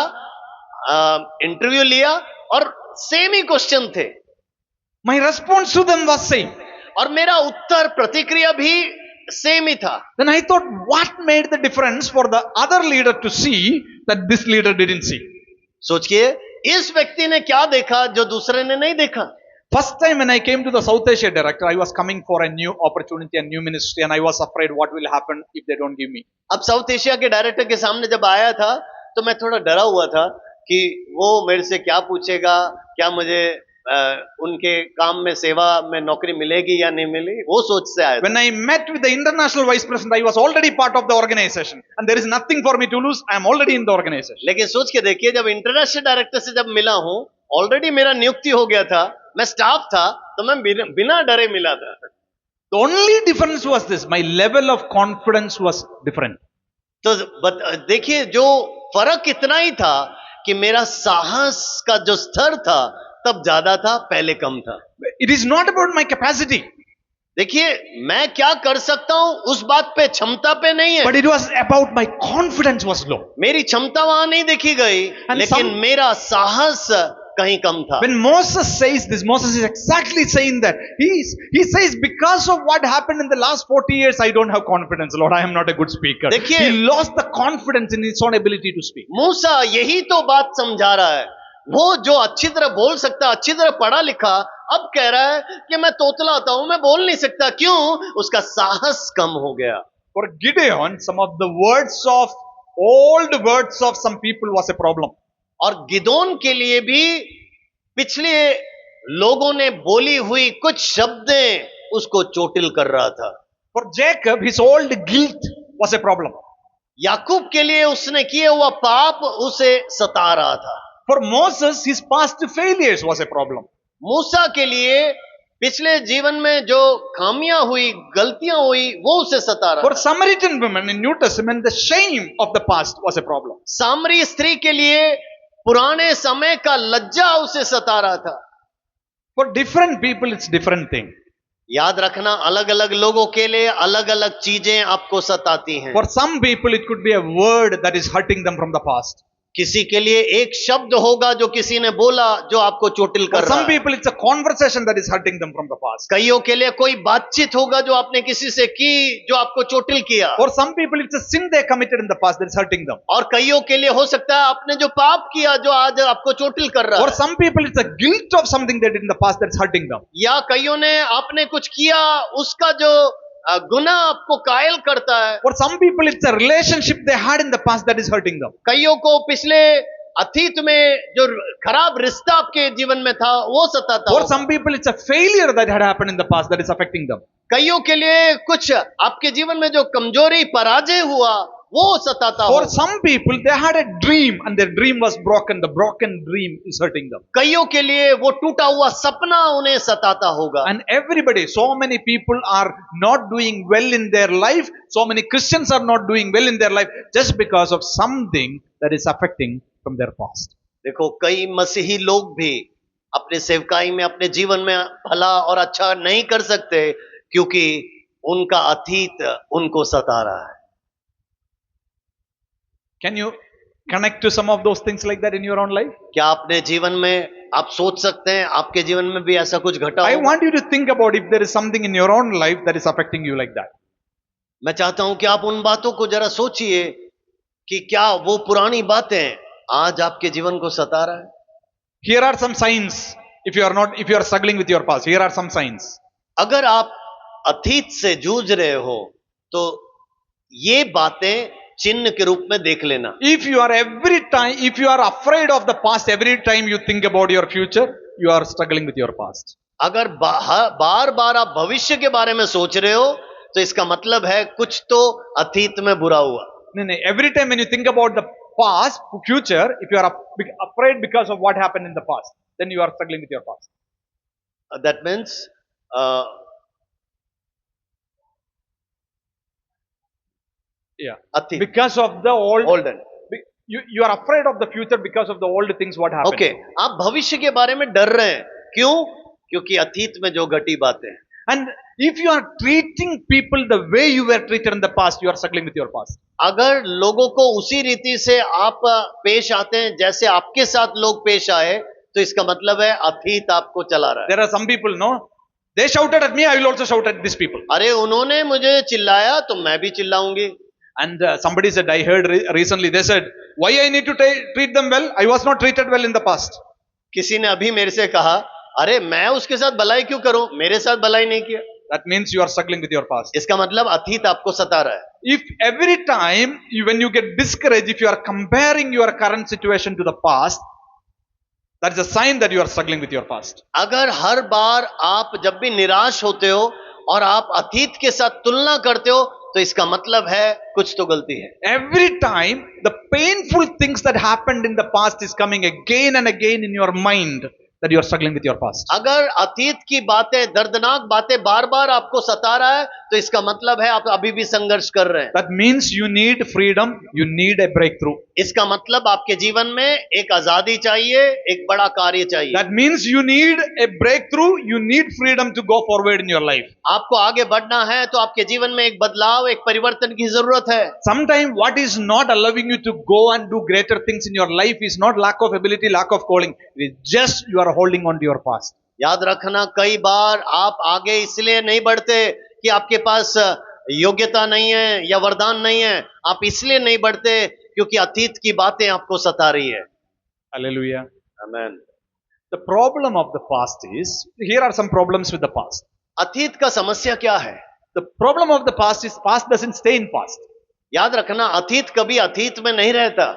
Speaker 2: इंटरव्यू लिया और सेम ही क्वेश्चन थे।
Speaker 1: My response to them was same.
Speaker 2: और मेरा उत्तर, प्रतिक्रिया भी सेम ही था।
Speaker 1: Then I thought, what made the difference for the other leader to see that this leader didn't see?
Speaker 2: सोचिए, इस व्यक्ति ने क्या देखा जो दूसरे ने नहीं देखा।
Speaker 1: First time when I came to the South Asia director, I was coming for a new opportunity, a new ministry, and I was afraid what will happen if they don't give me.
Speaker 2: अब south Asia के director के सामने जब आया था तो मैं थोड़ा डरा हुआ था कि वो मेरे से क्या पूछेगा, क्या मुझे उनके काम में सेवा में नौकरी मिलेगी या नहीं मिलेगी, वो सोच से आया था।
Speaker 1: When I met with the international vice president, I was already part of the organization, and there is nothing for me to lose. I am already in the organization.
Speaker 2: लेकिन सोच के देखिए, जब इंटरनेशनल डायरेक्टर से जब मिला हूं, already मेरा नियुक्ति हो गया था, मैं स्टाफ था, तो मैं बिना डरे मिला था।
Speaker 1: The only difference was this: my level of confidence was different.
Speaker 2: तो देखिए, जो फर्क इतना ही था कि मेरा साहस का जो स्तर था तब ज्यादा था, पहले कम था।
Speaker 1: It is not about my capacity,
Speaker 2: देखिए, मैं क्या कर सकता हूं उस बात पे, क्षमता पे नहीं है,
Speaker 1: but it was about my confidence was low.
Speaker 2: मेरी क्षमता वहां नहीं देखी गई,
Speaker 1: And
Speaker 2: लेकिन मेरा साहस कहीं कम था।
Speaker 1: When Moses says this, Moses is exactly saying that. He says, because of what happened in the last 40 years, I don't have confidence, Lord. I am not a good speaker.
Speaker 2: देखिए,
Speaker 1: he lost the confidence in his own ability to speak.
Speaker 2: मूसा यही तो बात समझा रहा है। वो जो अच्छी तरह बोल सकता, अच्छी तरह पढ़ा लिखा, अब कह रहा है कि मैं तोतलाता हूं, मैं बोल नहीं सकता। क्यों? उसका साहस कम हो गया।
Speaker 1: For Gideon, some of the old words of some people was a problem.
Speaker 2: और गिदोन के लिए भी पिछले लोगों ने बोली हुई कुछ शब्दें उसको चोटिल कर रहा था।
Speaker 1: For Jacob, his old guilt was a problem.
Speaker 2: याकूब के लिए उसने किए हुआ पाप उसे सता रहा था।
Speaker 1: For Moses, his past failures was a problem.
Speaker 2: मूसा के लिए पिछले जीवन में जो खामियां हुई, गलतियां हुई, वो उसे सता रहा
Speaker 1: For
Speaker 2: था।
Speaker 1: Samaritan women in New Testament, the shame of the past was a problem.
Speaker 2: सामरी स्त्री के लिए पुराने समय का लज्जा उसे सता रहा था।
Speaker 1: For different people, it's different thing.
Speaker 2: याद रखना, अलग अलग लोगों के लिए अलग अलग चीजें आपको सताती हैं।
Speaker 1: For some people, it could be a word that is hurting them from the past.
Speaker 2: किसी के लिए एक शब्द होगा जो किसी ने बोला जो आपको चोटिल
Speaker 1: For
Speaker 2: कर रहा
Speaker 1: some
Speaker 2: है।
Speaker 1: people, it's a conversation that is hurting them from the past.
Speaker 2: कईयों के लिए कोई बातचीत होगा जो आपने किसी से की जो आपको चोटिल किया।
Speaker 1: For some people, it's a sin they committed in the past that is hurting them.
Speaker 2: और कईयों के लिए हो सकता है आपने जो पाप किया जो आज आपको चोटिल कर रहा
Speaker 1: For
Speaker 2: है।
Speaker 1: some people, it's a guilt of something they did in the past that is hurting them.
Speaker 2: या कईयों ने आपने कुछ किया उसका जो गुनाह आपको कायल करता है।
Speaker 1: For some people, it's a relationship they had in the past that is hurting them.
Speaker 2: कईयों को पिछले अतीत में जो खराब रिश्ता आपके जीवन में था वो सताता
Speaker 1: For
Speaker 2: होगा।
Speaker 1: some people, it's a failure that had happened in the past that is affecting them.
Speaker 2: कईयों के लिए कुछ आपके जीवन में जो कमजोरी, पराजय हुआ वो सताता
Speaker 1: For
Speaker 2: होगा।
Speaker 1: some people, they had a dream and their dream was broken. The broken dream is hurting them.
Speaker 2: कईयों के लिए वो टूटा हुआ सपना उन्हें सताता होगा।
Speaker 1: And everybody, so many people are not doing well in their life. So many Christians are not doing well in their life just because of something that is affecting from their past.
Speaker 2: देखो, कई मसीही लोग भी अपने सेवकाई में, अपने जीवन में भला और अच्छा नहीं कर सकते क्योंकि उनका अतीत उनको सता रहा है।
Speaker 1: Can you connect to some of those things like that in your own life?
Speaker 2: क्या अपने जीवन में आप सोच सकते हैं आपके जीवन में भी ऐसा कुछ घटा
Speaker 1: I
Speaker 2: होगा?
Speaker 1: want you to think about if there is something in your own life that is affecting you like that.
Speaker 2: मैं चाहता हूं कि आप उन बातों को जरा सोचिए कि क्या वो पुरानी बातें आज आपके जीवन को सता रहा है।
Speaker 1: Here are some signs. If you are struggling with your past, here are some signs.
Speaker 2: अगर आप अतीत से जूझ रहे हो तो ये बातें चिन्ह के रूप में देख लेना।
Speaker 1: If you are afraid of the past every time you think about your future, you are struggling with your past.
Speaker 2: अगर बार बार आप भविष्य के बारे में सोच रहे हो तो इसका मतलब है कुछ तो अतीत में बुरा हुआ।
Speaker 1: No, every time when you think about the past, future, if you are afraid because of what happened in the past, then you are struggling with your past.
Speaker 2: That means
Speaker 1: Yeah.
Speaker 2: अतीत,
Speaker 1: Because of the
Speaker 2: olden.
Speaker 1: you are afraid of the future because of the old things what happened.
Speaker 2: Okay, आप भविष्य के बारे में डर रहे हैं। क्यों? क्योंकि अतीत में जो घटी बातें हैं।
Speaker 1: And if you are treating people the way you were treated in the past, you are struggling with your past.
Speaker 2: अगर लोगों को उसी रीति से आप पेश आते हैं जैसे आपके साथ लोग पेश आए तो इसका मतलब है अतीत आपको चला रहा है।
Speaker 1: There are some people, no? They shouted at me, I will also shout at these people.
Speaker 2: अरे उन्होंने मुझे चिल्लाया तो मैं भी चिल्लाऊंगी।
Speaker 1: And somebody said, I heard recently, they said, why I need to treat them well? I was not treated well in the past.
Speaker 2: किसी ने अभी मेरे से कहा, अरे मैं उसके साथ भलाई क्यों करूं, मेरे साथ भलाई नहीं किया।
Speaker 1: That means you are struggling with your past.
Speaker 2: इसका मतलब अतीत आपको सता रहा है।
Speaker 1: If every time when you get discouraged, if you are comparing your current situation to the past, that is a sign that you are struggling with your past.
Speaker 2: अगर हर बार आप जब भी निराश होते हो और आप अतीत के साथ तुलना करते हो, तो इसका मतलब है कुछ तो गलती है।
Speaker 1: Every time the painful things that happened in the past is coming again and again in your mind, that you are struggling with your past.
Speaker 2: अगर अतीत की बातें, दर्दनाक बातें बार बार आपको सता रहा है, तो इसका मतलब है आप अभी भी संघर्ष कर रहे हैं।
Speaker 1: That means you need freedom, you need a breakthrough.
Speaker 2: इसका मतलब आपके जीवन में एक आजादी चाहिए, एक बड़ा कार्य चाहिए।
Speaker 1: That means you need a breakthrough, you need freedom to go forward in your life.
Speaker 2: आपको आगे बढ़ना है तो आपके जीवन में एक बदलाव, एक परिवर्तन की जरूरत है।
Speaker 1: Sometimes what is not allowing you to go and do greater things in your life is not lack of ability, lack of calling. It is just you are holding on to your past.
Speaker 2: याद रखना, कई बार आप आगे इसलिए नहीं बढ़ते कि आपके पास योग्यता नहीं है या वरदान नहीं है, आप इसलिए नहीं बढ़ते क्योंकि अतीत की बातें आपको सता रही है।
Speaker 1: Hallelujah.
Speaker 2: आमीन।
Speaker 1: The problem of the past is, here are some problems with the past.
Speaker 2: अतीत का समस्या क्या है?
Speaker 1: The problem of the past is past doesn't stay in past.
Speaker 2: याद रखना, अतीत कभी अतीत में नहीं रहता।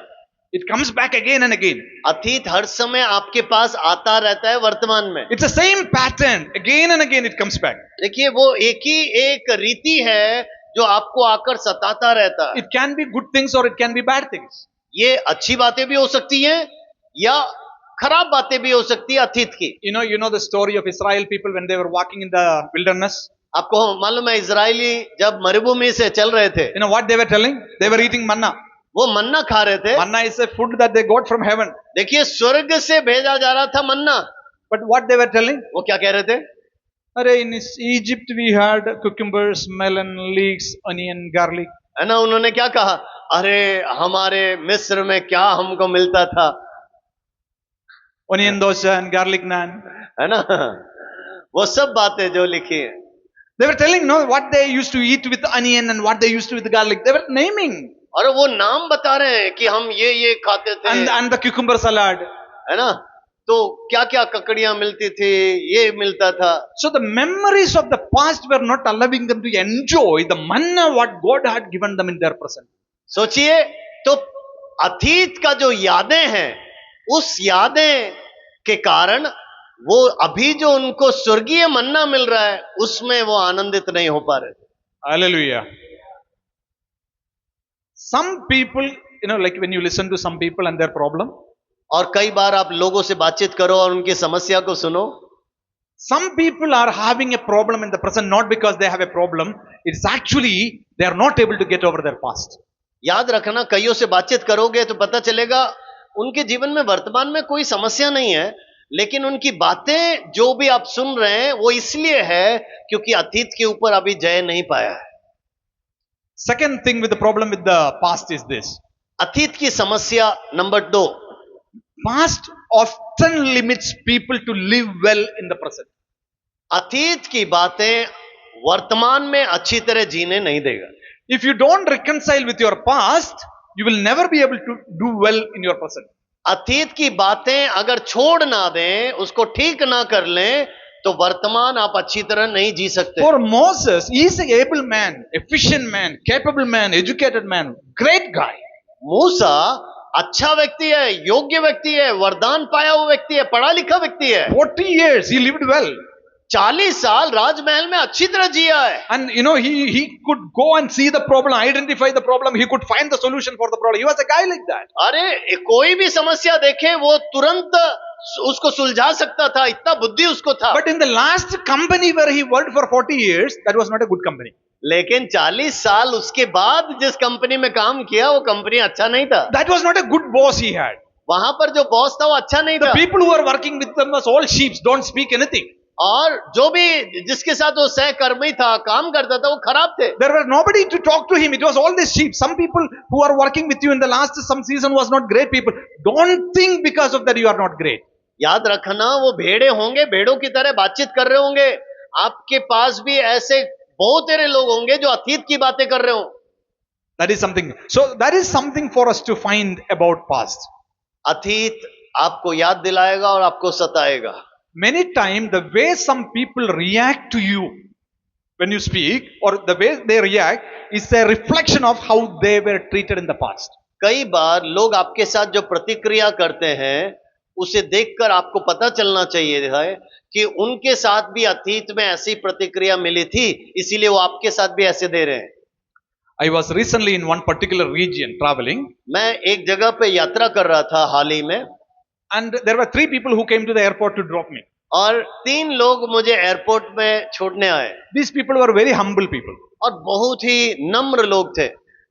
Speaker 1: It comes back again and again.
Speaker 2: अतीत हर समय आपके पास आता रहता है वर्तमान में।
Speaker 1: It's the same pattern. Again and again it comes back.
Speaker 2: देखिए, वो एक रीति है जो आपको आकर सताता रहता है।
Speaker 1: It can be good things or it can be bad things.
Speaker 2: ये अच्छी बातें भी हो सकती हैं या खराब बातें भी हो सकती है अतीत की।
Speaker 1: You know the story of Israel people when they were walking in the wilderness.
Speaker 2: आपको मालूम है, इजरायली जब मरुभूमि से चल रहे थे,
Speaker 1: You know what they were telling? They were eating manna.
Speaker 2: वो मन्ना खा रहे थे।
Speaker 1: Manna is a food that they got from heaven.
Speaker 2: देखिए, स्वर्ग से भेजा जा रहा था मन्ना।
Speaker 1: But what they were telling?
Speaker 2: वो क्या कह रहे थे?
Speaker 1: Arey, in Egypt we had cucumbers, melon, leeks, onion, garlic.
Speaker 2: है ना, उन्होंने क्या कहा? अरे हमारे मिस्र में क्या हमको मिलता था,
Speaker 1: Onion dosa and garlic naan.
Speaker 2: है ना, वो सब बातें जो लिखी है।
Speaker 1: They were telling no what they used to eat with onion and what they used to with garlic. They were naming.
Speaker 2: और वो नाम बता रहे हैं कि हम ये खाते थे।
Speaker 1: And the cucumber salad.
Speaker 2: है ना, तो क्या क्या ककड़ियां मिलती थी, ये मिलता था।
Speaker 1: So the memories of the past were not allowing them to enjoy the manna what God had given them in their present.
Speaker 2: सोचिए, तो अतीत का जो यादें हैं, उस यादें के कारण वो अभी जो उनको स्वर्गीय मन्ना मिल रहा है, उसमें वो आनंदित नहीं हो पा रहे।
Speaker 1: Hallelujah. Some people, like when you listen to some people and their problem,
Speaker 2: और कई बार आप लोगों से बातचीत करो और उनकी समस्या को सुनो।
Speaker 1: some people are having a problem in the present not because they have a problem, it's actually they are not able to get over their past.
Speaker 2: याद रखना, कईयों से बातचीत करोगे तो पता चलेगा उनके जीवन में वर्तमान में कोई समस्या नहीं है, लेकिन उनकी बातें जो भी आप सुन रहे हैं वो इसलिए है क्योंकि अतीत के ऊपर अभी जय नहीं पाया है।
Speaker 1: Second thing with the problem with the past is this.
Speaker 2: अतीत की समस्या number 2,
Speaker 1: Past often limits people to live well in the present.
Speaker 2: अतीत की बातें वर्तमान में अच्छी तरह जीने नहीं देगा।
Speaker 1: If you don't reconcile with your past, you will never be able to do well in your present.
Speaker 2: अतीत की बातें अगर छोड़ ना दें, उसको ठीक ना कर लें, तो वर्तमान आप अच्छी तरह नहीं जी सकते।
Speaker 1: For Moses, he is an able man, efficient man, capable man, educated man, great guy.
Speaker 2: मूसा अच्छा व्यक्ति है, योग्य व्यक्ति है, वरदान पाया हुआ व्यक्ति है, पढ़ा लिखा व्यक्ति है।
Speaker 1: 40 years he lived well.
Speaker 2: 40 साल राजमहल में अच्छी तरह जिया है।
Speaker 1: And he could go and see the problem, identify the problem, he could find the solution for the problem. He was a guy like that.
Speaker 2: अरे कोई भी समस्या देखे वो तुरंत उसको सुलझा सकता था, इतना बुद्धि उसको था।
Speaker 1: But in the last company where he worked for 40 years, that was not a good company.
Speaker 2: लेकिन 40 साल उसके बाद जिस कंपनी में काम किया, वो कंपनी अच्छा नहीं था।
Speaker 1: That was not a good boss he had.
Speaker 2: वहां पर जो बॉस था वो अच्छा नहीं
Speaker 1: The
Speaker 2: था।
Speaker 1: people who were working with them was all sheep, don't speak anything.
Speaker 2: और जो भी जिसके साथ वो सहकर्मी था, काम करता था, वो खराब थे।
Speaker 1: There were nobody to talk to him. It was all these sheep. Some people who are working with you in the last some season was not great people. Don't think because of that you are not great.
Speaker 2: याद रखना, वो भेड़े होंगे, भेड़ों की तरह बातचीत कर रहे होंगे। आपके पास भी ऐसे बहुत सारे लोग होंगे जो अतीत की बातें कर रहे हो।
Speaker 1: That is something. So that is something for us to find about past.
Speaker 2: अतीत आपको याद दिलाएगा और आपको सताएगा.
Speaker 1: Many times the way some people react to you when you speak or the way they react is a reflection of how they were treated in the past.
Speaker 2: कई बार लोग आपके साथ जो प्रतिक्रिया करते हैं उसे देखकर आपको पता चलना चाहिए है कि उनके साथ भी अतीत में ऐसी प्रतिक्रिया मिली थी, इसीलिए वो आपके साथ भी ऐसे दे रहे हैं.
Speaker 1: I was recently in one particular region traveling,
Speaker 2: मैं एक जगह पे यात्रा कर रहा था हाल ही में,
Speaker 1: and there were 3 people who came to the airport to drop me.
Speaker 2: और 3 लोग मुझे एयरपोर्ट में छोड़ने आए
Speaker 1: These people were very humble people.
Speaker 2: और बहुत ही नम्र लोग थे.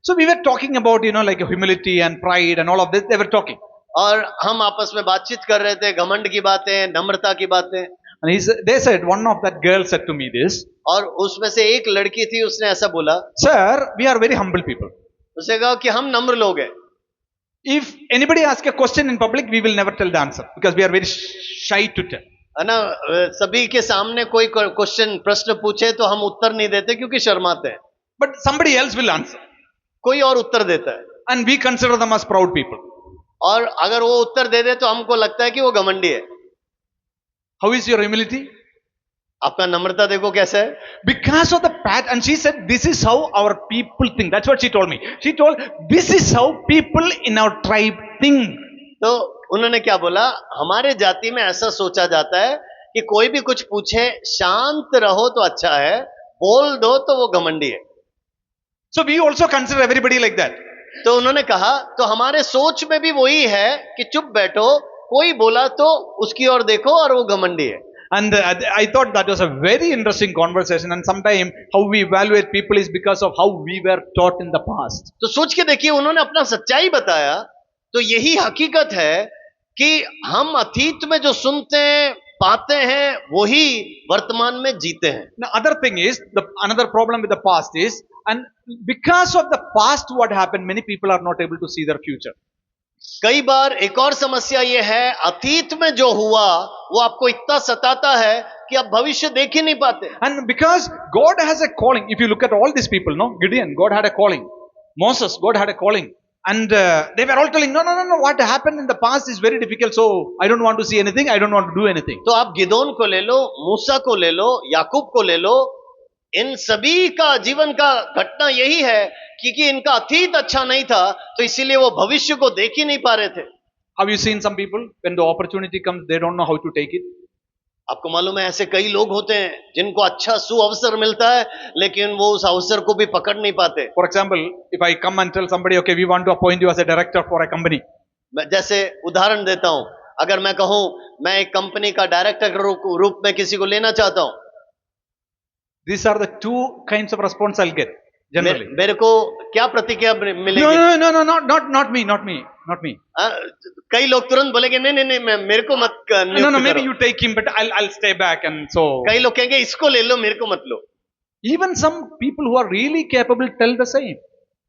Speaker 1: So we were talking about, like humility and pride and all of this. They were talking.
Speaker 2: और हम आपस में बातचीत कर रहे थे, घमंड की बातें, नम्रता की बातें.
Speaker 1: And they said, one of that girl said to me this,
Speaker 2: और उसमें से एक लड़की थी, उसने ऐसा बोला,
Speaker 1: Sir, we are very humble people.
Speaker 2: उसने कहा कि हम नम्र लोग हैं.
Speaker 1: If anybody asks a question in public, we will never tell the answer because we are very shy to tell.
Speaker 2: है ना, सभी के सामने कोई प्रश्न पूछे तो हम उत्तर नहीं देते क्योंकि शर्माते हैं.
Speaker 1: But somebody else will answer.
Speaker 2: कोई और उत्तर देता है.
Speaker 1: And we consider them as proud people.
Speaker 2: और अगर वो उत्तर दे दे तो हमको लगता है कि वो घमंडी है.
Speaker 1: How is your humility?
Speaker 2: आपका नम्रता देखो कैसा है.
Speaker 1: Because of the pat, and she said, this is how our people think. That's what she told me. She told, this is how people in our tribe think.
Speaker 2: तो उन्होंने क्या बोला, हमारे जाति में ऐसा सोचा जाता है कि कोई भी कुछ पूछे शांत रहो तो अच्छा है, बोल दो तो वो घमंडी है.
Speaker 1: So we also consider everybody like that.
Speaker 2: तो उन्होंने कहा, तो हमारे सोच में भी वही है कि चुप बैठो, कोई बोला तो उसकी ओर देखो और वो घमंडी है.
Speaker 1: And I thought that was a very interesting conversation, and sometimes how we evaluate people is because of how we were taught in the past.
Speaker 2: तो सोच के देखिए, उन्होंने अपना सच्चाई बताया. तो यही हकीकत है कि हम अतीत में जो सुनते हैं, पाते हैं, वही वर्तमान में जीते हैं.
Speaker 1: Now, other thing is, another problem with the past is, and because of the past what happened, many people are not able to see their future.
Speaker 2: कई बार एक और समस्या ये है, अतीत में जो हुआ वो आपको इतना सताता है कि आप भविष्य देख ही नहीं पाते.
Speaker 1: And because God has a calling, if you look at all these people, no, Gideon, God had a calling. Moses, God had a calling. And they were all telling, no, what happened in the past is very difficult, so I don't want to see anything, I don't want to do anything.
Speaker 2: तो आप गिदोन को ले लो, मूसा को ले लो, याकूब को ले लो, इन सभी का जीवन का घटना यही है कि इनका अतीत अच्छा नहीं था, तो इसीलिए वो भविष्य को देख ही नहीं पा रहे थे.
Speaker 1: Have you seen some people, when the opportunity comes, they don't know how to take it?
Speaker 2: आपको मालूम है, ऐसे कई लोग होते हैं जिनको अच्छा सुअवसर मिलता है, लेकिन वो उस अवसर को भी पकड़ नहीं पाते.
Speaker 1: For example, if I come and tell somebody, okay, we want to appoint you as a director for a company.
Speaker 2: मैं जैसे उदाहरण देता हूं, अगर मैं कहूं मैं एक कंपनी का डायरेक्टर रूप में किसी को लेना चाहता हूं,
Speaker 1: These are the 2 kinds of response I'll get generally.
Speaker 2: मेरे को क्या प्रतिक्रिया मिलेगी?
Speaker 1: No, not me.
Speaker 2: कई लोग तुरंत बोलेंगे नहीं, मेरे को मत.
Speaker 1: No, maybe you take him, but I'll stay back, and so.
Speaker 2: कई लोग कहेंगे इसको ले लो, मेरे को मत लो.
Speaker 1: Even some people who are really capable tell the same.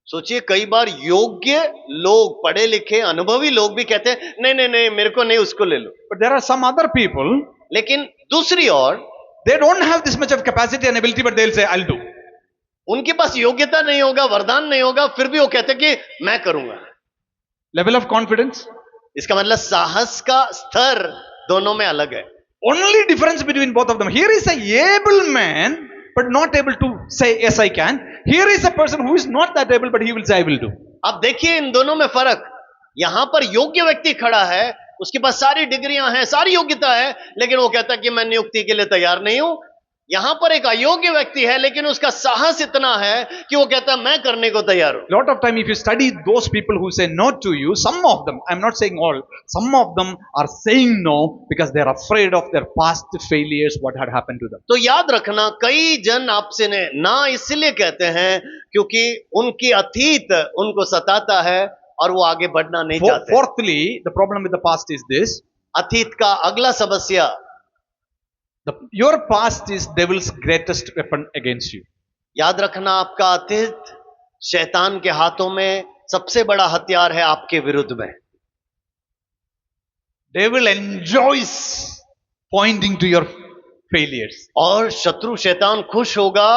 Speaker 2: सोचिए, कई बार योग्य लोग, पढ़े लिखे अनुभवी लोग भी कहते हैं नहीं, मेरे को नहीं, उसको ले लो.
Speaker 1: But there are some other people.
Speaker 2: लेकिन दूसरी ओर,
Speaker 1: they don't have this much of capacity and ability, but they'll say, I'll do.
Speaker 2: उनके पास योग्यता नहीं होगा, वरदान नहीं होगा, फिर भी वो कहते हैं कि मैं करूंगा.
Speaker 1: Level of confidence.
Speaker 2: इसका मतलब साहस का स्तर दोनों में अलग है.
Speaker 1: Only difference between both of them. Here is a able man, but not able to say, yes, I can. Here is a person who is not that able, but he will say, I will do.
Speaker 2: अब देखिए इन दोनों में फर्क. यहां पर योग्य व्यक्ति खड़ा है, उसके पास सारी डिग्रियां हैं, सारी योग्यता है, लेकिन वो कहता है कि मैं नियुक्ति के लिए तैयार नहीं हूं. यहां पर एक अयोग्य व्यक्ति है, लेकिन उसका साहस इतना है कि वो कहता है मैं करने को तैयार हूं.
Speaker 1: Lot of time if you study those people who say no to you, some of them, I'm not saying all, some of them are saying no because they are afraid of their past failures, what had happened to them.
Speaker 2: तो याद रखना, कई जन आपसे ने ना इसलिए कहते हैं क्योंकि उनकी अतीत उनको सताता है और वो आगे बढ़ना नहीं चाहते.
Speaker 1: Fourthly, the problem with the past is this.
Speaker 2: अतीत का अगला समस्या,
Speaker 1: your past is devil's greatest weapon against you.
Speaker 2: याद रखना, आपका अतीत शैतान के हाथों में सबसे बड़ा हथियार है आपके विरुद्ध में.
Speaker 1: Devil enjoys pointing to your failures.
Speaker 2: और शत्रु शैतान खुश होगा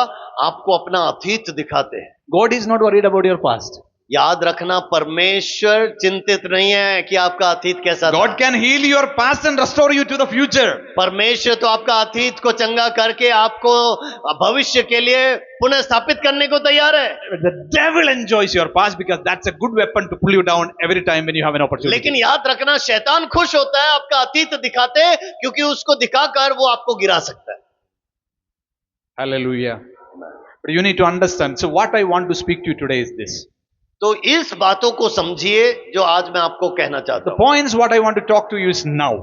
Speaker 2: आपको अपना अतीत दिखाते हैं.
Speaker 1: God is not worried about your past.
Speaker 2: याद रखना, परमेश्वर चिंतित नहीं है कि आपका अतीत कैसा
Speaker 1: God
Speaker 2: था।
Speaker 1: can heal your past and restore you to the future.
Speaker 2: परमेश्वर तो आपका अतीत को चंगा करके आपको भविष्य के लिए पुनः स्थापित करने को तैयार है।
Speaker 1: But the devil enjoys your past because that's a good weapon to pull you down every time when you have an opportunity.
Speaker 2: लेकिन याद रखना, शैतान खुश होता है आपका अतीत दिखाते, क्योंकि उसको दिखाकर वो आपको गिरा सकता है।
Speaker 1: Hallelujah. But you need to understand. So what I want to speak to you today is this.
Speaker 2: तो इस बातों को समझिए जो आज मैं आपको कहना चाहता
Speaker 1: The
Speaker 2: हूं।
Speaker 1: points what I want to talk to you is now.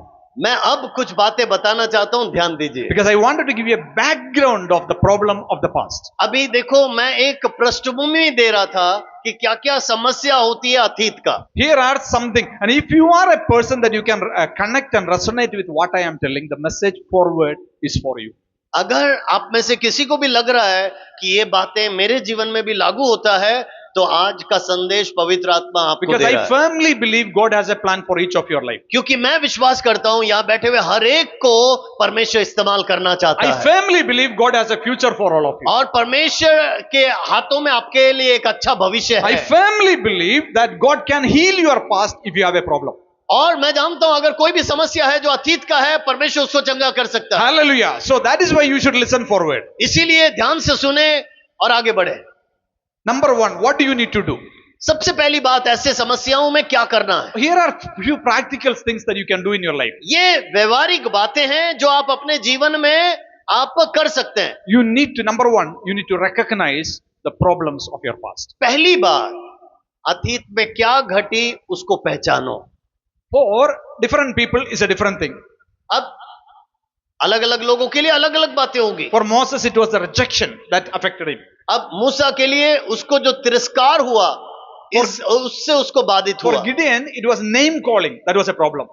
Speaker 2: मैं अब कुछ बातें बताना चाहता हूं, ध्यान दीजिए।
Speaker 1: Because I wanted to give you a background of the problem of the past.
Speaker 2: अभी देखो, मैं एक पृष्ठभूमि दे रहा था कि क्या क्या समस्या होती है अतीत का।
Speaker 1: Here are something. And if you are a person that you can connect and resonate with what I am telling, the message forward is for you.
Speaker 2: अगर आप में से किसी को भी लग रहा है कि ये बातें मेरे जीवन में भी लागू होता है, तो आज का संदेश पवित्र आत्मा आपको
Speaker 1: Because
Speaker 2: दे
Speaker 1: I
Speaker 2: रहा है।
Speaker 1: firmly believe God has a plan for each of your life.
Speaker 2: क्योंकि मैं विश्वास करता हूं यहाँ बैठे हुए हर एक को परमेश्वर इस्तेमाल करना चाहता
Speaker 1: I
Speaker 2: है,
Speaker 1: firmly believe God has a future for all of you.
Speaker 2: और परमेश्वर के हाथों में आपके लिए एक अच्छा भविष्य
Speaker 1: I
Speaker 2: है।
Speaker 1: firmly believe that God can heal your past if you have a problem.
Speaker 2: और मैं जानता हूं अगर कोई भी समस्या है जो अतीत का है, परमेश्वर उसको चंगा कर सकता है।
Speaker 1: Hallelujah. So that is why you should listen forward.
Speaker 2: इसीलिए ध्यान से सुने और आगे बढ़े।
Speaker 1: Number one, what do you need to do?
Speaker 2: सबसे पहली बात, ऐसे समस्याओं में क्या करना है।
Speaker 1: Here are few practical things that you can do in your life.
Speaker 2: ये व्यवहारिक बातें हैं जो आप अपने जीवन में आप कर सकते हैं।
Speaker 1: You need to, number one, you need to recognize the problems of your past.
Speaker 2: पहली बात, अतीत में क्या घटी उसको पहचानो।
Speaker 1: For different people is a different thing.
Speaker 2: अब अलग अलग लोगों के लिए अलग अलग बातें होंगी।
Speaker 1: For Moses, it was the rejection that affected him.
Speaker 2: अब मूसा के लिए उसको जो तिरस्कार हुआ, उससे उसको बाधित
Speaker 1: For
Speaker 2: हुआ।
Speaker 1: Gideon, it was name calling that was a problem.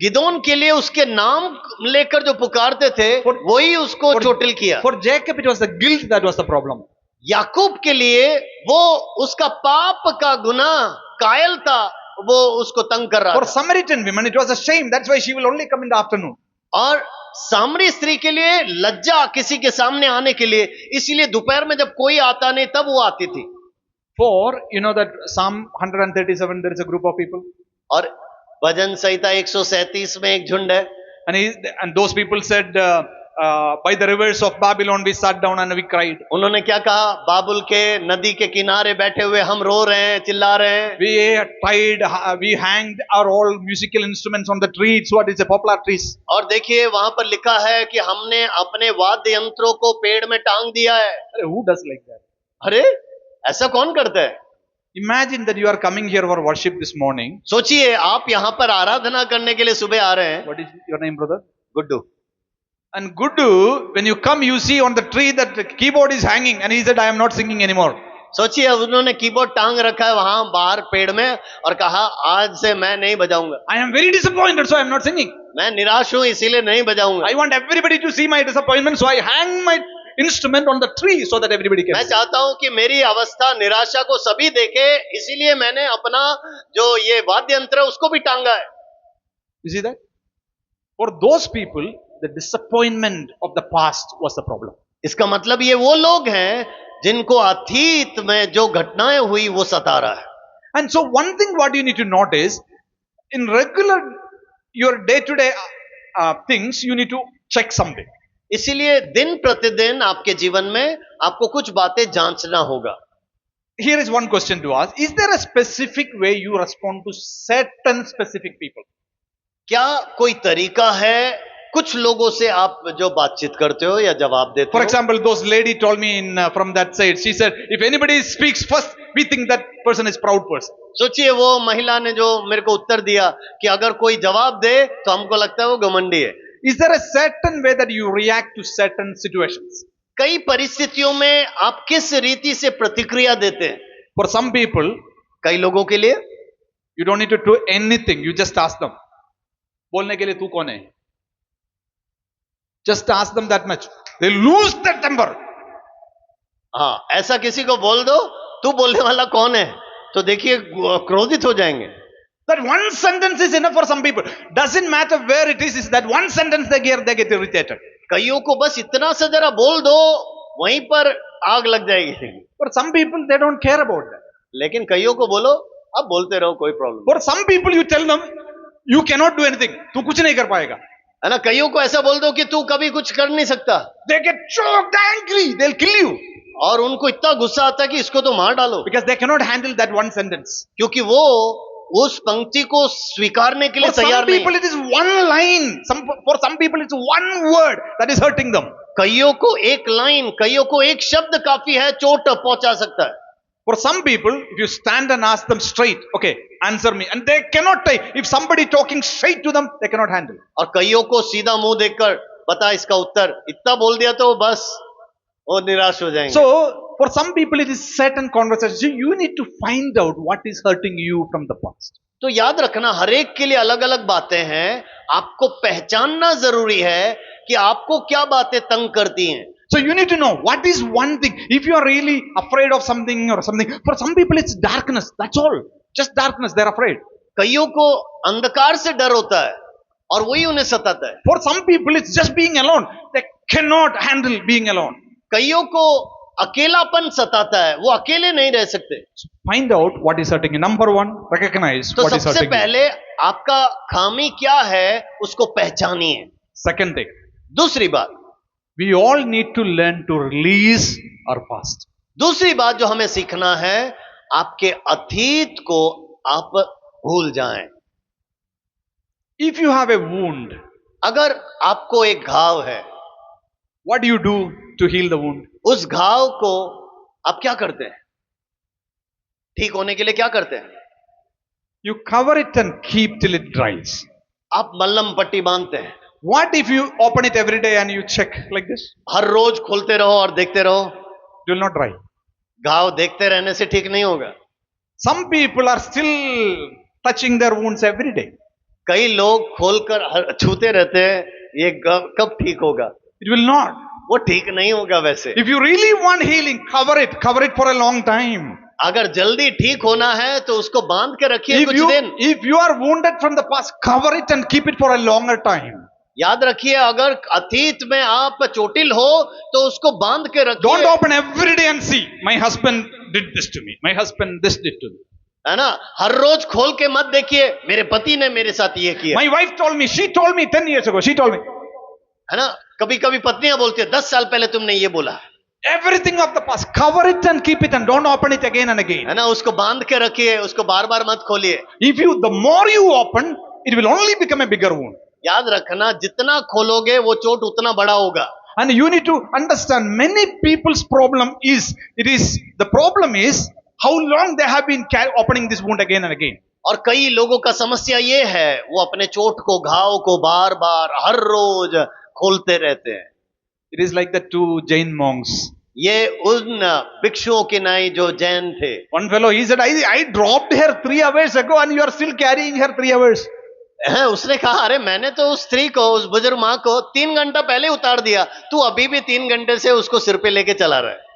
Speaker 2: Gideon के लिए उसके नाम लेकर जो पुकारते थे, वही उसको चोटिल किया।
Speaker 1: For Jacob, it was the guilt that was the problem.
Speaker 2: याकूब के लिए वो उसका पाप का गुनाह, कायलता, वो उसको तंग कर रहा
Speaker 1: For
Speaker 2: था।
Speaker 1: Samaritan women, it was a shame. That's why she will only come in the afternoon.
Speaker 2: और सामरी स्त्री के लिए लज्जा किसी के सामने आने के लिए, इसीलिए दोपहर में जब कोई आता नहीं तब वो आती थी।
Speaker 1: For, you know that Psalm 137, there is a group of people.
Speaker 2: और भजन संहिता 137 में एक झुंड है।
Speaker 1: And those people said, by the rivers of Babylon we sat down and we cried.
Speaker 2: उन्होंने क्या कहा? बाबुल के नदी के किनारे बैठे हुए हम रो रहे हैं, चिल्ला रहे हैं।
Speaker 1: We hanged our all musical instruments on the trees. What is the poplar trees?
Speaker 2: और देखिए वहां पर लिखा है कि हमने अपने वाद्य यंत्रों को पेड़ में टांग दिया है।
Speaker 1: Who does like that?
Speaker 2: अरे ऐसा कौन करता है?
Speaker 1: Imagine that you are coming here for worship this morning.
Speaker 2: सोचिए आप यहाँ पर आराधना करने के लिए सुबह आ रहे हैं।
Speaker 1: What is your name, brother?
Speaker 2: Guddu.
Speaker 1: And Guddu, when you come, you see on the tree that the keyboard is hanging, and he said, I am not singing anymore.
Speaker 2: सोचिए उन्होंने कीबोर्ड टांग रखा है वहां बाहर पेड़ में और कहा आज से मैं नहीं बजाऊंगा।
Speaker 1: I am very disappointed, so I am not singing.
Speaker 2: मैं निराश हूं इसीलिए नहीं बजाऊंगा।
Speaker 1: I want everybody to see my disappointment, so I hang my instrument on the tree so that everybody can
Speaker 2: मैं
Speaker 1: see.
Speaker 2: चाहता हूं कि मेरी अवस्था निराशा को सभी देखे, इसीलिए मैंने अपना जो ये वाद्य यंत्र है उसको भी टांगा है।
Speaker 1: You see that? For those people, the disappointment of the past was the problem.
Speaker 2: इसका मतलब ये वो लोग हैं जिनको अतीत में जो घटनाएं हुई वो सता रहा है।
Speaker 1: And so one thing what you need to notice, in regular, your day-to-day things, you need to check something.
Speaker 2: इसीलिए दिन प्रतिदिन आपके जीवन में आपको कुछ बातें जांचना होगा।
Speaker 1: Here is one question to ask. Is there a specific way you respond to certain specific people?
Speaker 2: क्या कोई तरीका है कुछ लोगों से आप जो बातचीत करते हो या जवाब देते
Speaker 1: For
Speaker 2: हो?
Speaker 1: example, those lady told me from that side, she said, if anybody speaks first, we think that person is proud person.
Speaker 2: सोचिए वो महिला ने जो मेरे को उत्तर दिया कि अगर कोई जवाब दे तो हमको लगता है वो घमंडी है।
Speaker 1: Is there a certain way that you react to certain situations?
Speaker 2: कई परिस्थितियों में आप किस रीति से प्रतिक्रिया देते हैं?
Speaker 1: For some people,
Speaker 2: कई लोगों के लिए
Speaker 1: you don't need to do anything. You just ask them. बोलने के लिए तू कौन है? Just ask them that much. They lose their temper.
Speaker 2: हाँ, ऐसा किसी को बोल दो, तू बोलने वाला कौन है, तो देखिए क्रोधित हो जाएंगे।
Speaker 1: That one sentence is enough for some people. Doesn't matter where it is that one sentence they get irritated.
Speaker 2: कईयों को बस इतना सा जरा बोल दो, वहीं पर आग लग जाएगी।
Speaker 1: For some people, they don't care about that.
Speaker 2: लेकिन कईयों को बोलो अब बोलते रहो, कोई problem
Speaker 1: For some people, you tell them, you cannot do anything. तू कुछ नहीं कर पाएगा.
Speaker 2: है ना। कईयों को ऐसा बोल दो कि तू कभी कुछ कर नहीं सकता,
Speaker 1: They get choked, angry. They'll kill you
Speaker 2: और उनको इतना गुस्सा आता है कि इसको तो मार डालो,
Speaker 1: because they cannot handle that one sentence.
Speaker 2: क्योंकि वो उस पंक्ति को स्वीकारने के लिए
Speaker 1: For some
Speaker 2: तैयार नहीं।
Speaker 1: people, it is one line. For some people, it's one word that is hurting them.
Speaker 2: कईयों को एक लाइन, कईयों को एक शब्द काफी है, चोट पहुंचा सकता है।
Speaker 1: For some people, if you stand and ask them straight, okay, answer me, and they cannot take. If somebody talking straight to them, they cannot handle.
Speaker 2: और कईयों को सीधा मुंह देखकर बता इसका उत्तर, इतना बोल दिया तो बस वो निराश हो जाएंगे।
Speaker 1: So, for some people, it is certain conversation. You need to find out what is hurting you from the past.
Speaker 2: तो याद रखना, हर एक के लिए अलग अलग बातें हैं। आपको पहचानना जरूरी है कि आपको क्या बातें तंग करती हैं।
Speaker 1: So you need to know what is one thing. If you are really afraid of something or something, for some people it's darkness. That's all. Just darkness. They're afraid.
Speaker 2: कईयों को अंधकार से डर होता है और वही उन्हें सताता है।
Speaker 1: For some people it's just being alone. They cannot handle being alone.
Speaker 2: कईयों को अकेलापन सताता है, वो अकेले नहीं रह सकते।
Speaker 1: So find out what is hurting you. Number one, recognize
Speaker 2: तो
Speaker 1: what is
Speaker 2: सबसे
Speaker 1: hurting you.
Speaker 2: पहले आपका खामी क्या है उसको पहचानिए।
Speaker 1: Second thing,
Speaker 2: दूसरी बात,
Speaker 1: we all need to learn to release our past.
Speaker 2: दूसरी बात जो हमें सीखना है, आपके अतीत को आप भूल जाएं।
Speaker 1: If you have a wound,
Speaker 2: अगर आपको एक घाव है,
Speaker 1: what do you do to heal the wound?
Speaker 2: उस घाव को आप क्या करते हैं? ठीक होने के लिए क्या करते हैं?
Speaker 1: You cover it and keep till it dries.
Speaker 2: आप मल्लम पट्टी बांधते हैं।
Speaker 1: What if you open it every day and you check like this?
Speaker 2: हर रोज खोलते रहो और देखते रहो,
Speaker 1: It will not dry.
Speaker 2: घाव देखते रहने से ठीक नहीं होगा।
Speaker 1: Some people are still touching their wounds every day.
Speaker 2: कई लोग खोलकर छूते रहते हैं, ये कब ठीक होगा?
Speaker 1: It will not.
Speaker 2: वो ठीक नहीं होगा। वैसे
Speaker 1: If you really want healing, cover it for a long time.
Speaker 2: अगर जल्दी ठीक होना है तो उसको बांध के रखिए कुछ दिन।
Speaker 1: If you are wounded from the past, cover it and keep it for a longer time.
Speaker 2: याद रखिए, अगर अतीत में आप चोटिल हो तो उसको बांध के रखिए।
Speaker 1: Don't open every day and see, my husband did this to me, my husband this did to me.
Speaker 2: है ना, हर रोज खोल के मत देखिए, मेरे पति ने मेरे साथ ये किया।
Speaker 1: My wife told me, she told me 10 years ago, she told me.
Speaker 2: है ना, कभी कभी पत्नियां बोलती है 10 साल पहले तुमने ये बोला।
Speaker 1: Everything of the past, cover it and keep it and don't open it again and again.
Speaker 2: है ना, उसको बांध के रखिए, उसको बार बार मत खोलिए।
Speaker 1: The more you open, it will only become a bigger wound.
Speaker 2: याद रखना, जितना खोलोगे वो चोट उतना बड़ा होगा।
Speaker 1: And you need to understand, many people's problem is, the problem is how long they have been opening this wound again and again.
Speaker 2: और कई लोगों का समस्या ये है, वो अपने चोट को, घाव को बार बार हर रोज खोलते रहते हैं।
Speaker 1: It is like the two Jain monks.
Speaker 2: ये उन भिक्षुओं के नाई जो जैन थे।
Speaker 1: One fellow, he said, I dropped her 3 hours ago and you are still carrying her 3 hours.
Speaker 2: उसने कहा, अरे मैंने तो उस स्त्री को, उस बुजुर्ग माँ को 3 घंटा पहले उतार दिया, तू अभी भी 3 घंटे से उसको सिर पे लेके चला रहा है।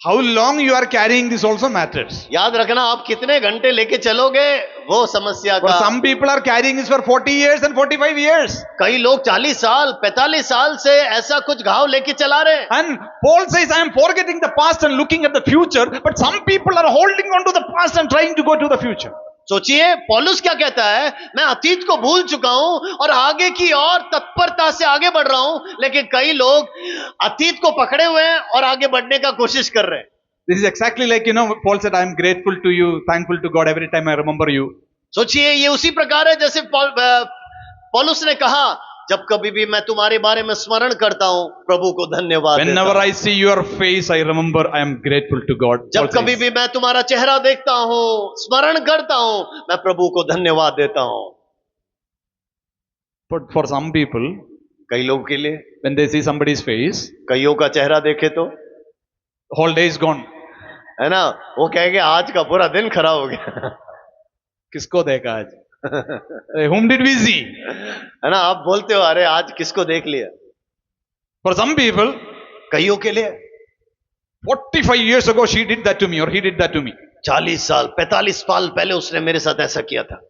Speaker 1: How long you are carrying this also matters.
Speaker 2: याद रखना, आप कितने घंटे लेके चलोगे वो समस्या
Speaker 1: For
Speaker 2: का।
Speaker 1: some people are carrying this for 40 years and 45 years.
Speaker 2: कई लोग 40 साल 45 साल से ऐसा कुछ घाव लेके चला रहे हैं।
Speaker 1: And Paul says, I am forgetting the past and looking at the future, but some people are holding on to the past and trying to go to the future.
Speaker 2: सोचिए, पौलुस क्या कहता है, मैं अतीत को भूल चुका हूं और आगे की और तत्परता से आगे बढ़ रहा हूं, लेकिन कई लोग अतीत को पकड़े हुए हैं और आगे बढ़ने का कोशिश कर रहे हैं।
Speaker 1: This is exactly like, Paul said, I am grateful to you, thankful to God every time I remember you.
Speaker 2: सोचिए, ये उसी प्रकार है जैसे पौलुस ने कहा, जब कभी भी मैं तुम्हारे बारे में स्मरण करता हूं, प्रभु को धन्यवाद देता
Speaker 1: Whenever
Speaker 2: हूं।
Speaker 1: I see your face, I remember I am grateful to God.
Speaker 2: जब कभी भी मैं तुम्हारा चेहरा देखता हूं, स्मरण करता हूं, मैं प्रभु को धन्यवाद देता हूं।
Speaker 1: But for some people,
Speaker 2: कई लोगों के लिए,
Speaker 1: when they see somebody's face,
Speaker 2: कईयों का चेहरा देखे तो,
Speaker 1: the whole day is gone.
Speaker 2: है ना, वो कहेंगे आज का पूरा दिन खराब हो गया।
Speaker 1: किसको देखा आज? Whom did we see?
Speaker 2: है ना, आप बोलते हो, अरे आज किसको देख लिया।
Speaker 1: For some people,
Speaker 2: कईयों के लिए
Speaker 1: 45 years ago she did that to me or he did that to me.
Speaker 2: 40 साल 45 साल पहले उसने मेरे साथ ऐसा किया था।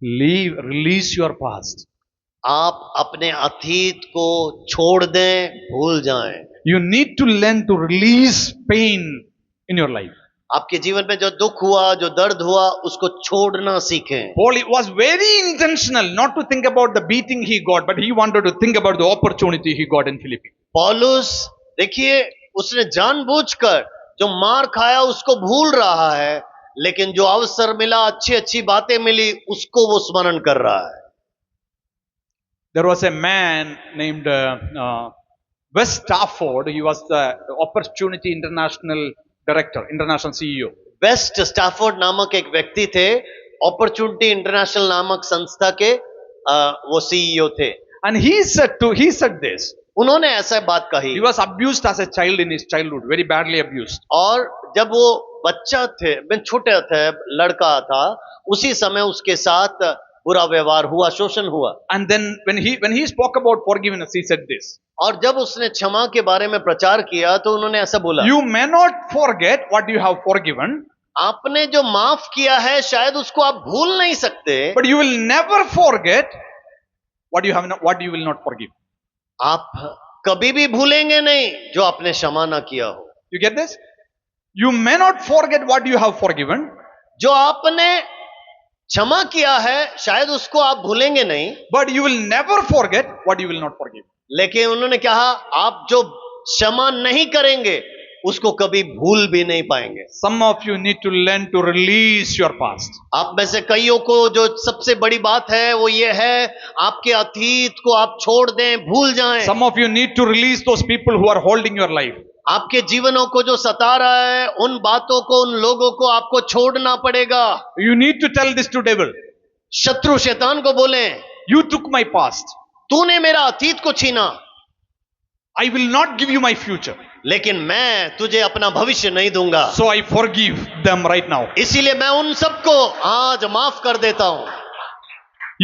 Speaker 1: Release your past.
Speaker 2: आप अपने अतीत को छोड़ दें, भूल जाएं।
Speaker 1: You need to learn to release pain in your life.
Speaker 2: आपके जीवन में जो दुख हुआ, जो दर्द हुआ, उसको छोड़ना सीखें।
Speaker 1: Paul was very intentional not to think about the beating he got, but he wanted to think about the opportunity he got in Philippi.
Speaker 2: पौलुस, देखिए, उसने जानबूझकर जो मार खाया उसको भूल रहा है, लेकिन जो अवसर मिला, अच्छी अच्छी बातें मिली, उसको वो स्मरण कर रहा है।
Speaker 1: There was a man named Wes Stafford. He was the Opportunity International Director, International CEO.
Speaker 2: West Stafford नामक एक व्यक्ति थे, अपॉर्चुनिटी इंटरनेशनल नामक संस्था के वो सीईओ थे।
Speaker 1: And he said this.
Speaker 2: उन्होंने ऐसा बात कही।
Speaker 1: He was abused as a child in his childhood, very badly abused.
Speaker 2: और जब वो बच्चा थे, मैं छोटे थे, लड़का था, उसी समय उसके साथ बुरा व्यवहार हुआ, शोषण हुआ।
Speaker 1: And then when he spoke about forgiveness, he said this.
Speaker 2: और जब उसने क्षमा के बारे में प्रचार किया तो उन्होंने ऐसा बोला,
Speaker 1: You may not forget what you have forgiven,
Speaker 2: आपने जो माफ किया है शायद उसको आप भूल नहीं सकते,
Speaker 1: but you will never forget what you will not forgive.
Speaker 2: आप कभी भी भूलेंगे नहीं जो आपने क्षमा ना किया हो।
Speaker 1: You get this? You may not forget what you have forgiven,
Speaker 2: जो आपने क्षमा किया है शायद उसको आप भूलेंगे नहीं,
Speaker 1: but you will never forget what you will not forgive.
Speaker 2: लेकिन उन्होंने कहा आप जो क्षमा नहीं करेंगे उसको कभी भूल भी नहीं पाएंगे।
Speaker 1: Some of you need to learn to release your past.
Speaker 2: आप में से कईयों को जो सबसे बड़ी बात है वो ये है, आपके अतीत को आप छोड़ दें, भूल जाएं।
Speaker 1: Some of you need to release those people who are holding your life.
Speaker 2: आपके जीवनों को जो सता रहा है, उन बातों को, उन लोगों को आपको छोड़ना पड़ेगा।
Speaker 1: You need to tell this to devil.
Speaker 2: शत्रु शैतान को बोलें,
Speaker 1: You took my past.
Speaker 2: तूने मेरा अतीत को छीना,
Speaker 1: I will not give you my future.
Speaker 2: लेकिन मैं तुझे अपना भविष्य नहीं दूंगा।
Speaker 1: So I forgive them right now.
Speaker 2: इसीलिए मैं उन सबको आज माफ कर देता हूं।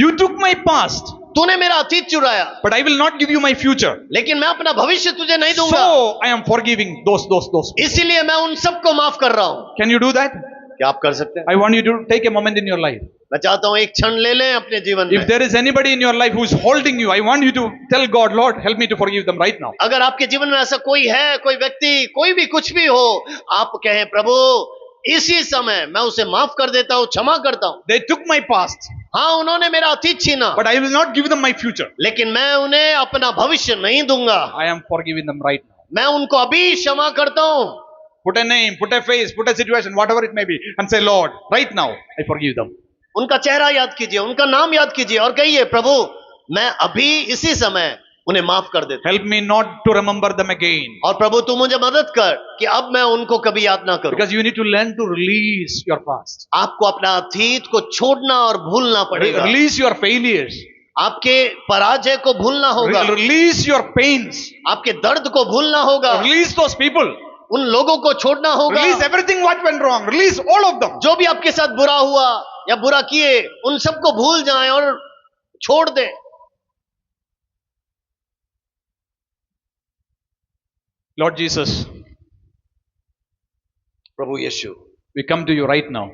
Speaker 1: You took my past,
Speaker 2: तूने मेरा अतीत चुराया,
Speaker 1: but I will not give you my future.
Speaker 2: लेकिन मैं अपना भविष्य तुझे नहीं दूंगा।
Speaker 1: So I am forgiving those.
Speaker 2: इसीलिए मैं उन सबको माफ कर रहा हूं।
Speaker 1: Can you do that?
Speaker 2: क्या आप कर सकते हैं?
Speaker 1: I want you to take a moment in your life.
Speaker 2: मैं चाहता हूं एक क्षण ले लें अपने जीवन
Speaker 1: If
Speaker 2: में।
Speaker 1: there is anybody in your life who is holding you, I want you to tell God, Lord, help me to forgive them right now.
Speaker 2: अगर आपके जीवन में ऐसा कोई है, कोई व्यक्ति, कोई भी कुछ भी हो, आप कहें प्रभु इसी समय मैं उसे माफ कर देता हूं, क्षमा करता हूं।
Speaker 1: They took my past,
Speaker 2: हाँ, उन्होंने मेरा अतीत छीना,
Speaker 1: but I will not give them my future.
Speaker 2: लेकिन मैं उन्हें अपना भविष्य नहीं दूंगा।
Speaker 1: I am forgiving them right now.
Speaker 2: मैं उनको अभी क्षमा करता हूं।
Speaker 1: Put a name, put a face, put a situation, whatever it may be, and say, Lord, right now, I forgive them.
Speaker 2: उनका चेहरा याद कीजिए, उनका नाम याद कीजिए और कहिए प्रभु मैं अभी इसी समय उन्हें माफ कर देता हूं।
Speaker 1: Help me not to remember them again.
Speaker 2: और प्रभु तू मुझे मदद कर कि अब मैं उनको कभी याद ना करूं।
Speaker 1: Because you need to learn to release your past.
Speaker 2: आपको अपना अतीत को छोड़ना और भूलना पड़ेगा।
Speaker 1: Release your failures.
Speaker 2: आपके पराजय को भूलना होगा,
Speaker 1: Release your pains.
Speaker 2: आपके दर्द को भूलना होगा,
Speaker 1: Release those people.
Speaker 2: उन लोगों को छोड़ना होगा।
Speaker 1: Release everything what went wrong. Release all of them.
Speaker 2: जो भी आपके साथ बुरा हुआ या बुरा किए, उन सबको भूल जाएं और छोड़ दें।
Speaker 1: Lord Jesus,
Speaker 2: Prabhu Yeshu,
Speaker 1: we come to you right now.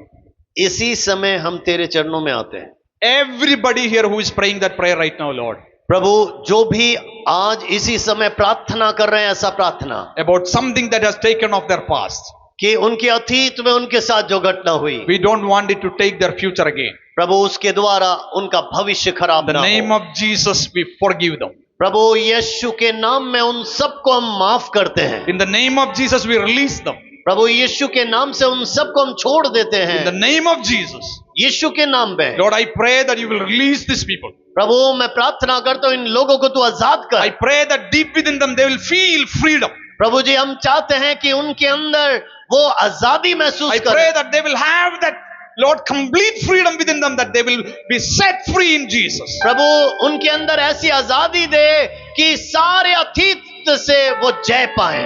Speaker 2: इसी समय हम तेरे चरणों में आते हैं।
Speaker 1: Everybody here who is praying that prayer right now, Lord,
Speaker 2: प्रभु जो भी आज इसी समय प्रार्थना कर रहे हैं, ऐसा प्रार्थना
Speaker 1: about something that has taken off their past.
Speaker 2: कि उनके अतीत में उनके साथ जो घटना हुई,
Speaker 1: We don't want it to take their future again.
Speaker 2: प्रभु उसके द्वारा उनका भविष्य
Speaker 1: In
Speaker 2: खराब
Speaker 1: the
Speaker 2: ना
Speaker 1: name
Speaker 2: हो।
Speaker 1: of Jesus, we forgive them.
Speaker 2: प्रभु यीशु के नाम में उन सबको हम माफ करते हैं।
Speaker 1: In the name of Jesus, we release them.
Speaker 2: प्रभु यीशु के नाम से उन सबको हम छोड़ देते
Speaker 1: In the
Speaker 2: हैं।
Speaker 1: name of Jesus,
Speaker 2: यीशु के नाम में
Speaker 1: Lord, I pray that you will release these people.
Speaker 2: प्रभु मैं प्रार्थना करता हूं इन लोगों को तू आजाद
Speaker 1: I
Speaker 2: कर।
Speaker 1: pray that deep within them they will feel freedom.
Speaker 2: प्रभु जी हम चाहते हैं कि उनके अंदर वो आजादी
Speaker 1: I
Speaker 2: महसूस
Speaker 1: pray
Speaker 2: करें।
Speaker 1: that they will have that, Lord, complete freedom within them, that they will be set free in Jesus.
Speaker 2: प्रभु उनके अंदर ऐसी आजादी दे कि सारे अतीत से वो जय पाए,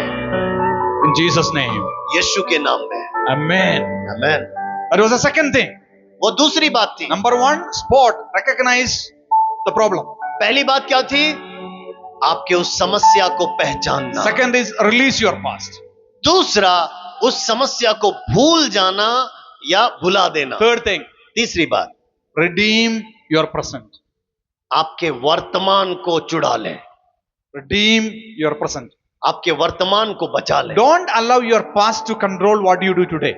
Speaker 1: In Jesus' name.
Speaker 2: यीशु के नाम में।
Speaker 1: Amen.
Speaker 2: आमीन।
Speaker 1: That was the second thing.
Speaker 2: वो दूसरी बात थी।
Speaker 1: Number one, spot, recognize the problem.
Speaker 2: पहली बात क्या थी? आपके उस समस्या को पहचानना।
Speaker 1: Second is release your past.
Speaker 2: दूसरा उस समस्या को भूल जाना या भुला देना।
Speaker 1: Third thing,
Speaker 2: तीसरी बात,
Speaker 1: redeem your present.
Speaker 2: आपके वर्तमान को चुरा लें।
Speaker 1: Redeem your present.
Speaker 2: आपके वर्तमान को बचा ले।
Speaker 1: Don't allow your past to control what you do today.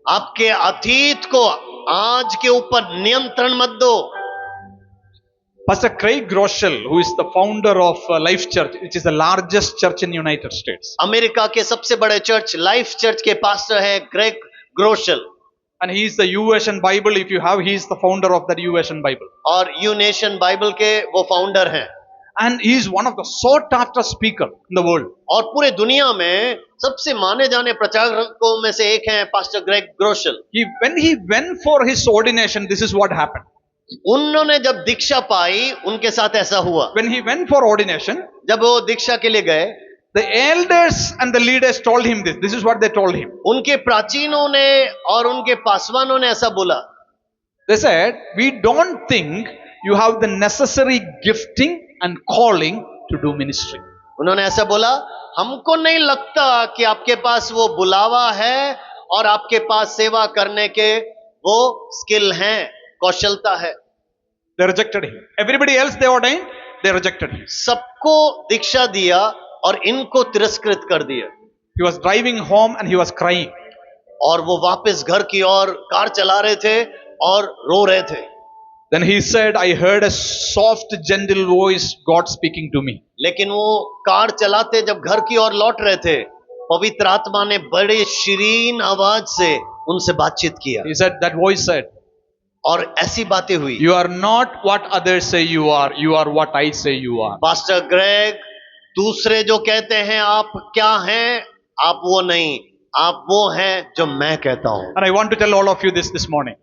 Speaker 2: आपके अतीत को आज के ऊपर नियंत्रण मत दो।
Speaker 1: Pastor Craig Groeschel, who is the founder of Life Church, which is the largest church in United States,
Speaker 2: America के सबसे बड़े चर्च लाइफ चर्च के पास्टर है Greg ग्रोशल,
Speaker 1: and he is the YouVersion Bible. If you have, he is the founder of that YouVersion Bible,
Speaker 2: और you nation Bible के वो founder हैं,
Speaker 1: and he is one of the sought after speaker in the world.
Speaker 2: और पूरे दुनिया में सबसे माने जाने प्रचारकों में से एक हैं pastor Greg Groeschel.
Speaker 1: When he went for his ordination, this is what happened.
Speaker 2: उन्होंने जब दीक्षा पाई उनके साथ ऐसा हुआ।
Speaker 1: When he went for ordination,
Speaker 2: जब वो दीक्षा के लिए गए,
Speaker 1: the elders and the leaders told him this. This is what they told him.
Speaker 2: उनके प्राचीनों ने और उनके पासवानों ने ऐसा बोला,
Speaker 1: They said, we don't think you have the necessary gifting and calling to do ministry.
Speaker 2: उन्होंने ऐसा बोला, हमको नहीं लगता कि आपके पास वो बुलावा है और आपके पास सेवा करने के वो स्किल हैं, कौशलता है।
Speaker 1: They rejected him. Everybody else they ordained, they rejected him.
Speaker 2: सबको दीक्षा दिया और इनको तिरस्कृत कर दिया।
Speaker 1: He was driving home and he was crying.
Speaker 2: और वो वापस घर की ओर कार चला रहे थे और रो रहे थे।
Speaker 1: Then he said, I heard a soft, gentle voice, God speaking to me.
Speaker 2: लेकिन वो कार चलाते जब घर की ओर लौट रहे थे, पवित्र आत्मा ने बड़े शीरीन आवाज से उनसे बातचीत किया।
Speaker 1: He said, that voice said,
Speaker 2: और ऐसी बातें हुई,
Speaker 1: you are not what others say you are what I say you are.
Speaker 2: Pastor Greg, दूसरे जो कहते हैं आप क्या हैं, आप वो नहीं, आप वो हैं जो मैं कहता हूं।
Speaker 1: And I want to tell all of you this morning.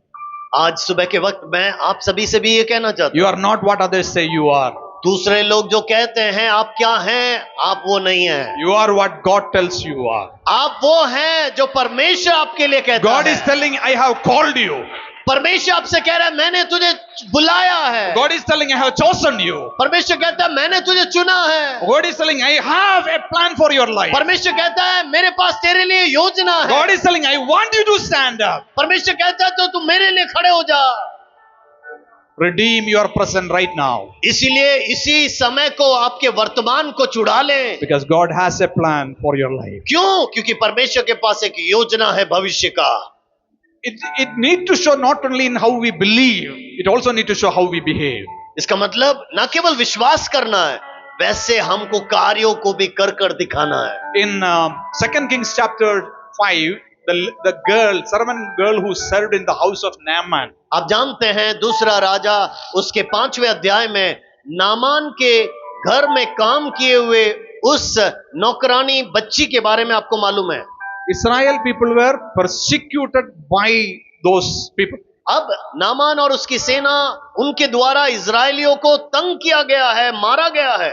Speaker 2: आज सुबह के वक्त मैं आप सभी से भी ये कहना चाहता
Speaker 1: You
Speaker 2: हूं,
Speaker 1: are not what others say you are.
Speaker 2: दूसरे लोग जो कहते हैं आप क्या हैं, आप वो नहीं हैं।
Speaker 1: You are what God tells you are.
Speaker 2: आप वो हैं जो परमेश्वर आपके लिए कहता
Speaker 1: God
Speaker 2: है।
Speaker 1: is telling, I have called you.
Speaker 2: परमेश्वर आपसे कह रहा है मैंने तुझे बुलाया है।
Speaker 1: God is telling, I have chosen you.
Speaker 2: परमेश्वर कहता है मैंने तुझे चुना है।
Speaker 1: God is telling, I have a plan for your life.
Speaker 2: परमेश्वर कहता है मेरे पास तेरे लिए योजना है।
Speaker 1: God is telling, I want you to stand up.
Speaker 2: परमेश्वर कहता है तो तू मेरे लिए खड़े हो जा।
Speaker 1: Redeem your present right now.
Speaker 2: इसीलिए इसी समय को आपके वर्तमान को छुड़ा लें।
Speaker 1: Because God has a plan for your life.
Speaker 2: क्यों? क्योंकि परमेश्वर के पास एक योजना है भविष्य का।
Speaker 1: It need to show not only in how we believe, it also need to show how we behave.
Speaker 2: इसका मतलब न केवल विश्वास करना है, वैसे हमको कार्यों को भी कर कर दिखाना है।
Speaker 1: In 2 Kings chapter 5, the servant girl who served in the house of Naaman.
Speaker 2: आप जानते हैं दूसरा राजा उसके 5वें अध्याय में नामान के घर में काम किए हुए उस नौकरानी बच्ची के बारे में आपको मालूम है।
Speaker 1: Israel people were persecuted by those people.
Speaker 2: अब नामान और उसकी सेना उनके द्वारा इजरायलियों को तंग किया गया है, मारा गया है।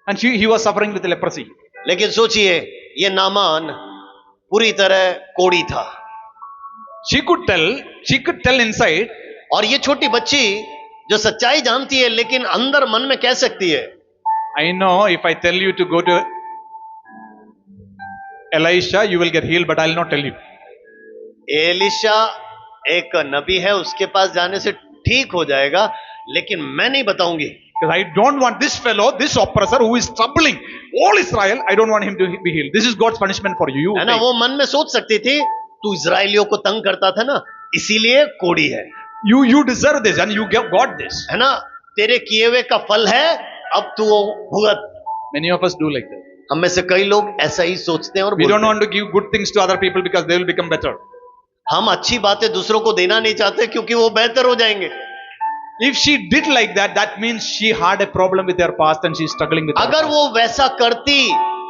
Speaker 1: And he was suffering with leprosy.
Speaker 2: लेकिन सोचिए ये नामान पूरी तरह कोढ़ी था।
Speaker 1: She could tell inside.
Speaker 2: और ये छोटी बच्ची जो सच्चाई जानती है लेकिन अंदर मन में कह सकती है,
Speaker 1: I know if I tell you to go to Elisha, you will get healed, but I'll not tell you.
Speaker 2: Elisha एक नबी है, उसके पास जाने से ठीक हो जाएगा, लेकिन मैं नहीं बताऊंगी।
Speaker 1: Because I don't want this fellow, this oppressor who is troubling all Israel, I don't want him to be healed. This is God's punishment for you.
Speaker 2: है ना, वो मन में सोच सकती थी तू इजरायलियों को तंग करता था ना, इसीलिए कोढ़ी है।
Speaker 1: You deserve this and you got this.
Speaker 2: है ना, तेरे किए हुए का फल है, अब तू वो भुगत।
Speaker 1: Many of us do like that.
Speaker 2: हम में से कई लोग ऐसा ही सोचते हैं और
Speaker 1: We
Speaker 2: बोलते
Speaker 1: don't
Speaker 2: हैं।
Speaker 1: want to give good things to other people because they will become better.
Speaker 2: हम अच्छी बातें दूसरों को देना नहीं चाहते क्योंकि वो बेहतर हो जाएंगे।
Speaker 1: If she did like that, that means she had a problem with her past and she's struggling with her
Speaker 2: अगर
Speaker 1: past.
Speaker 2: वो वैसा करती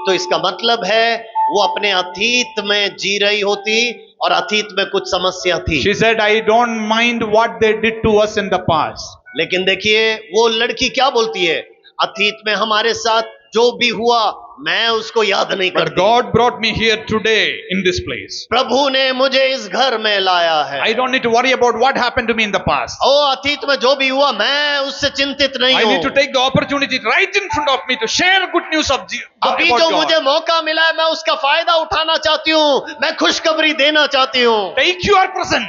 Speaker 2: तो इसका मतलब है वो अपने अतीत में जी रही होती और अतीत में कुछ समस्या थी।
Speaker 1: She said, I don't mind what they did to us in the past.
Speaker 2: लेकिन देखिए वो लड़की क्या बोलती है, अतीत में हमारे साथ जो भी हुआ मैं उसको याद नहीं
Speaker 1: But
Speaker 2: करती।
Speaker 1: God brought me here today in this place.
Speaker 2: प्रभु ने मुझे इस घर में लाया है।
Speaker 1: I don't need to worry about what happened to me in the past.
Speaker 2: ओ अतीत में जो भी हुआ मैं उससे चिंतित नहीं
Speaker 1: I
Speaker 2: हूँ।
Speaker 1: need to take the opportunity right in front of me to share good news of
Speaker 2: अभी
Speaker 1: about
Speaker 2: जो
Speaker 1: God.
Speaker 2: मुझे मौका मिला है मैं उसका फायदा उठाना चाहती हूँ, मैं खुशखबरी देना चाहती हूँ।
Speaker 1: Take your present.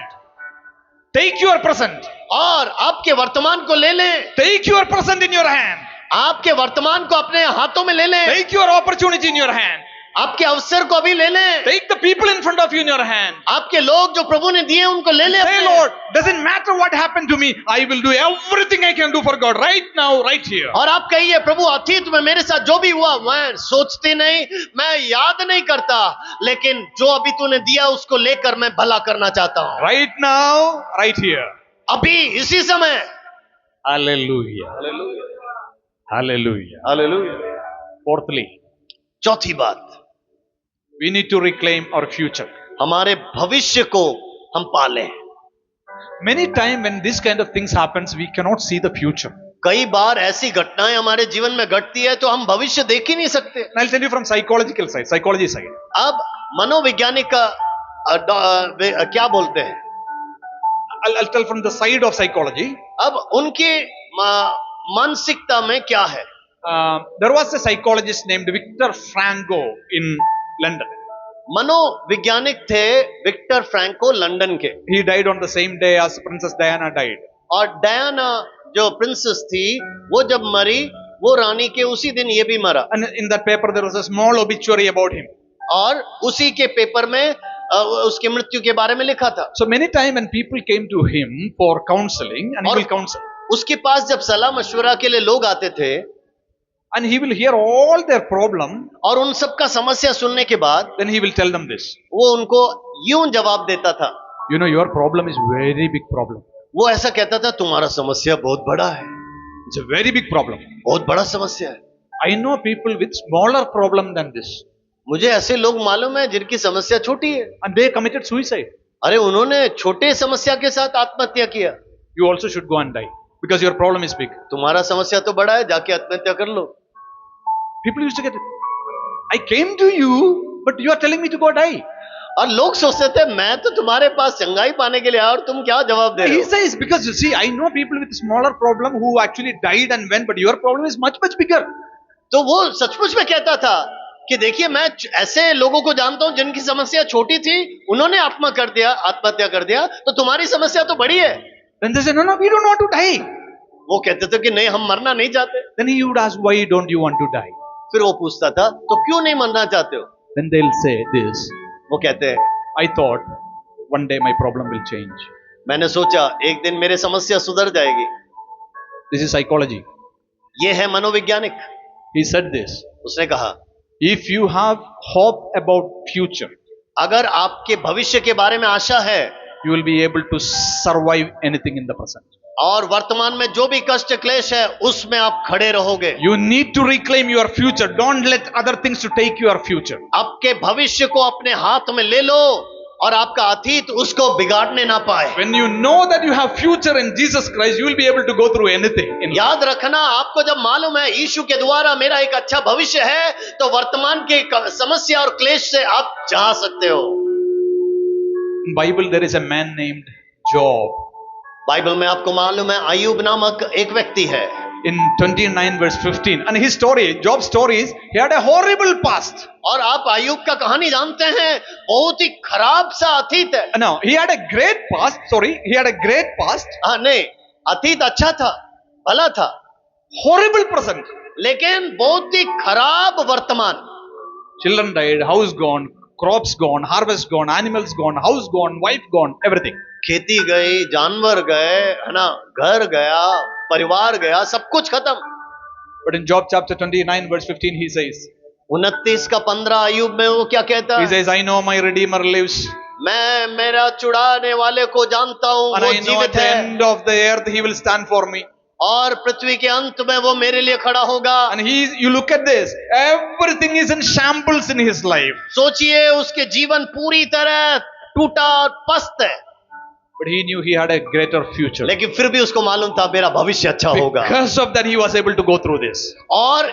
Speaker 1: Take your present.
Speaker 2: और आपके वर्तमान को ले लें,
Speaker 1: Take your present in your hand.
Speaker 2: आपके वर्तमान को अपने हाथों में ले लें,
Speaker 1: Take your opportunity in your hand.
Speaker 2: आपके अवसर को अभी ले लें,
Speaker 1: Take the people in front of you in your hand.
Speaker 2: आपके लोग जो प्रभु ने दिए उनको ले लें
Speaker 1: Say,
Speaker 2: अपने।
Speaker 1: Lord, doesn't matter what happened to me. I will do everything I can do for God right now, right here.
Speaker 2: और आप कहिए, प्रभु अतीत में मेरे साथ जो भी हुआ मैं सोचती नहीं, मैं याद नहीं करता, लेकिन जो अभी तूने दिया उसको लेकर मैं भला करना चाहता हूं,
Speaker 1: Right now, right here.
Speaker 2: अभी इसी समय।
Speaker 1: Hallelujah. Hallelujah.
Speaker 2: हालेलुया।
Speaker 1: Fourthly,
Speaker 2: चौथी बात,
Speaker 1: we need to reclaim our future.
Speaker 2: हमारे भविष्य को हम पालें।
Speaker 1: Many times when this kind of things happens, we cannot see the future.
Speaker 2: कई बार ऐसी घटनाएं हमारे जीवन में घटती है तो हम भविष्य देख ही नहीं सकते।
Speaker 1: And I'll tell you from psychological side, psychology side.
Speaker 2: अब मनोवैज्ञानिक का क्या बोलते हैं,
Speaker 1: I'll tell from the side of psychology.
Speaker 2: अब उनकी मानसिकता में क्या है।
Speaker 1: There was a psychologist named Viktor Frankl in London.
Speaker 2: मनोवैज्ञानिक थे विक्टर फ्रैंको लंदन के,
Speaker 1: He died on the same day as Princess Diana died.
Speaker 2: और डायना जो प्रिंसेस थी वो जब मरी वो रानी के उसी दिन ये भी मरा,
Speaker 1: And in that paper there was a small obituary about him.
Speaker 2: और उसी के पेपर में उसकी मृत्यु के बारे में लिखा था।
Speaker 1: So many times when people came to him for counseling, and he
Speaker 2: और
Speaker 1: will counsel,
Speaker 2: उसके पास जब सलाह मशवरा के लिए लोग आते थे
Speaker 1: and he will hear all their problem,
Speaker 2: और उन सब का समस्या सुनने के बाद
Speaker 1: then he will tell them this.
Speaker 2: वो उनको यूं जवाब देता था,
Speaker 1: You know, your problem is very big problem.
Speaker 2: वो ऐसा कहता था, तुम्हारा समस्या बहुत बड़ा है,
Speaker 1: It's a very big problem.
Speaker 2: बहुत बड़ा समस्या है।
Speaker 1: I know people with smaller problem than this,
Speaker 2: मुझे ऐसे लोग मालूम है जिनकी समस्या छोटी है,
Speaker 1: and they committed suicide.
Speaker 2: अरे उन्होंने छोटे समस्या के साथ आत्महत्या किया।
Speaker 1: You also should go and die because your problem is big.
Speaker 2: तुम्हारा समस्या तो बड़ा है, जाके आत्महत्या कर लो।
Speaker 1: People used to get it. I came to you, but you are telling me to go die.
Speaker 2: और लोग सोचते थे मैं तो तुम्हारे पास चंगाई पाने के लिए आया और तुम क्या जवाब दे रहे
Speaker 1: He
Speaker 2: हो।
Speaker 1: says, because you see, I know people with smaller problem who actually died and went, but your problem is much, much bigger.
Speaker 2: तो वो सचमुच में कहता था कि देखिए मैं ऐसे लोगों को जानता हूं जिनकी समस्या छोटी थी, उन्होंने आत्महत्या कर दिया, तो तुम्हारी समस्या तो बड़ी है।
Speaker 1: Then they say, no, we don't want to die.
Speaker 2: वो कहते थे कि नहीं हम मरना नहीं चाहते।
Speaker 1: Then he would ask, why don't you want to die?
Speaker 2: फिर वो पूछता था तो क्यों नहीं मरना चाहते हो।
Speaker 1: Then they'll say this,
Speaker 2: वो कहते हैं
Speaker 1: I thought one day my problem will change.
Speaker 2: मैंने सोचा एक दिन मेरे समस्या सुधर जाएगी।
Speaker 1: This is psychology.
Speaker 2: ये है मनोवैज्ञानिक।
Speaker 1: He said this,
Speaker 2: उसने कहा
Speaker 1: if you have hope about future,
Speaker 2: अगर आपके भविष्य के बारे में आशा है
Speaker 1: you will be able to survive anything in the present.
Speaker 2: और वर्तमान में जो भी कष्ट क्लेश है उसमें आप खड़े रहोगे।
Speaker 1: You need to reclaim your future. Don't let other things to take your future.
Speaker 2: आपके भविष्य को अपने हाथ में ले लो और आपका अतीत उसको बिगाड़ने ना पाए।
Speaker 1: When you know that you have future in Jesus Christ, you will be able to go through anything in life.
Speaker 2: याद रखना, आपको जब मालूम है यीशु के द्वारा मेरा एक अच्छा भविष्य है, तो वर्तमान के समस्या और क्लेश से आप जा सकते हो।
Speaker 1: In Bible there is a man named Job.
Speaker 2: Bible में आपको मालूम है अय्यूब नामक एक व्यक्ति है।
Speaker 1: In 29 verse 15, and his story, Job's story is, he had a horrible past.
Speaker 2: और आप अय्यूब का कहानी जानते हैं, बहुत ही खराब सा अतीत है।
Speaker 1: No, he had a great past. Sorry, he had a great past.
Speaker 2: हाँ नहीं, अतीत अच्छा था, भला था,
Speaker 1: Horrible present.
Speaker 2: लेकिन बहुत ही खराब वर्तमान।
Speaker 1: Children died, house gone, crops gone, harvest gone, animals gone, house gone, wife gone, everything.
Speaker 2: खेती गई, जानवर गए, है ना, घर गया, परिवार गया, सब कुछ खत्म।
Speaker 1: But in Job chapter 29 verse 15 he says,
Speaker 2: 29 का 15 अय्यूब में वो क्या कहता
Speaker 1: he
Speaker 2: है?
Speaker 1: says, I know my Redeemer lives,
Speaker 2: मैं मेरा छुड़ाने वाले को जानता हूँ,
Speaker 1: and
Speaker 2: वो
Speaker 1: I know at
Speaker 2: जीवित
Speaker 1: the
Speaker 2: है
Speaker 1: end of the earth he will stand for me.
Speaker 2: और पृथ्वी के अंत में वो मेरे लिए खड़ा होगा।
Speaker 1: And you look at this, everything is in shambles in his life.
Speaker 2: सोचिए उसके जीवन पूरी तरह टूटा और पस्त है,
Speaker 1: But he knew he had a greater future.
Speaker 2: लेकिन फिर भी उसको मालूम था मेरा भविष्य अच्छा होगा।
Speaker 1: Because of that he was able to go through this.
Speaker 2: और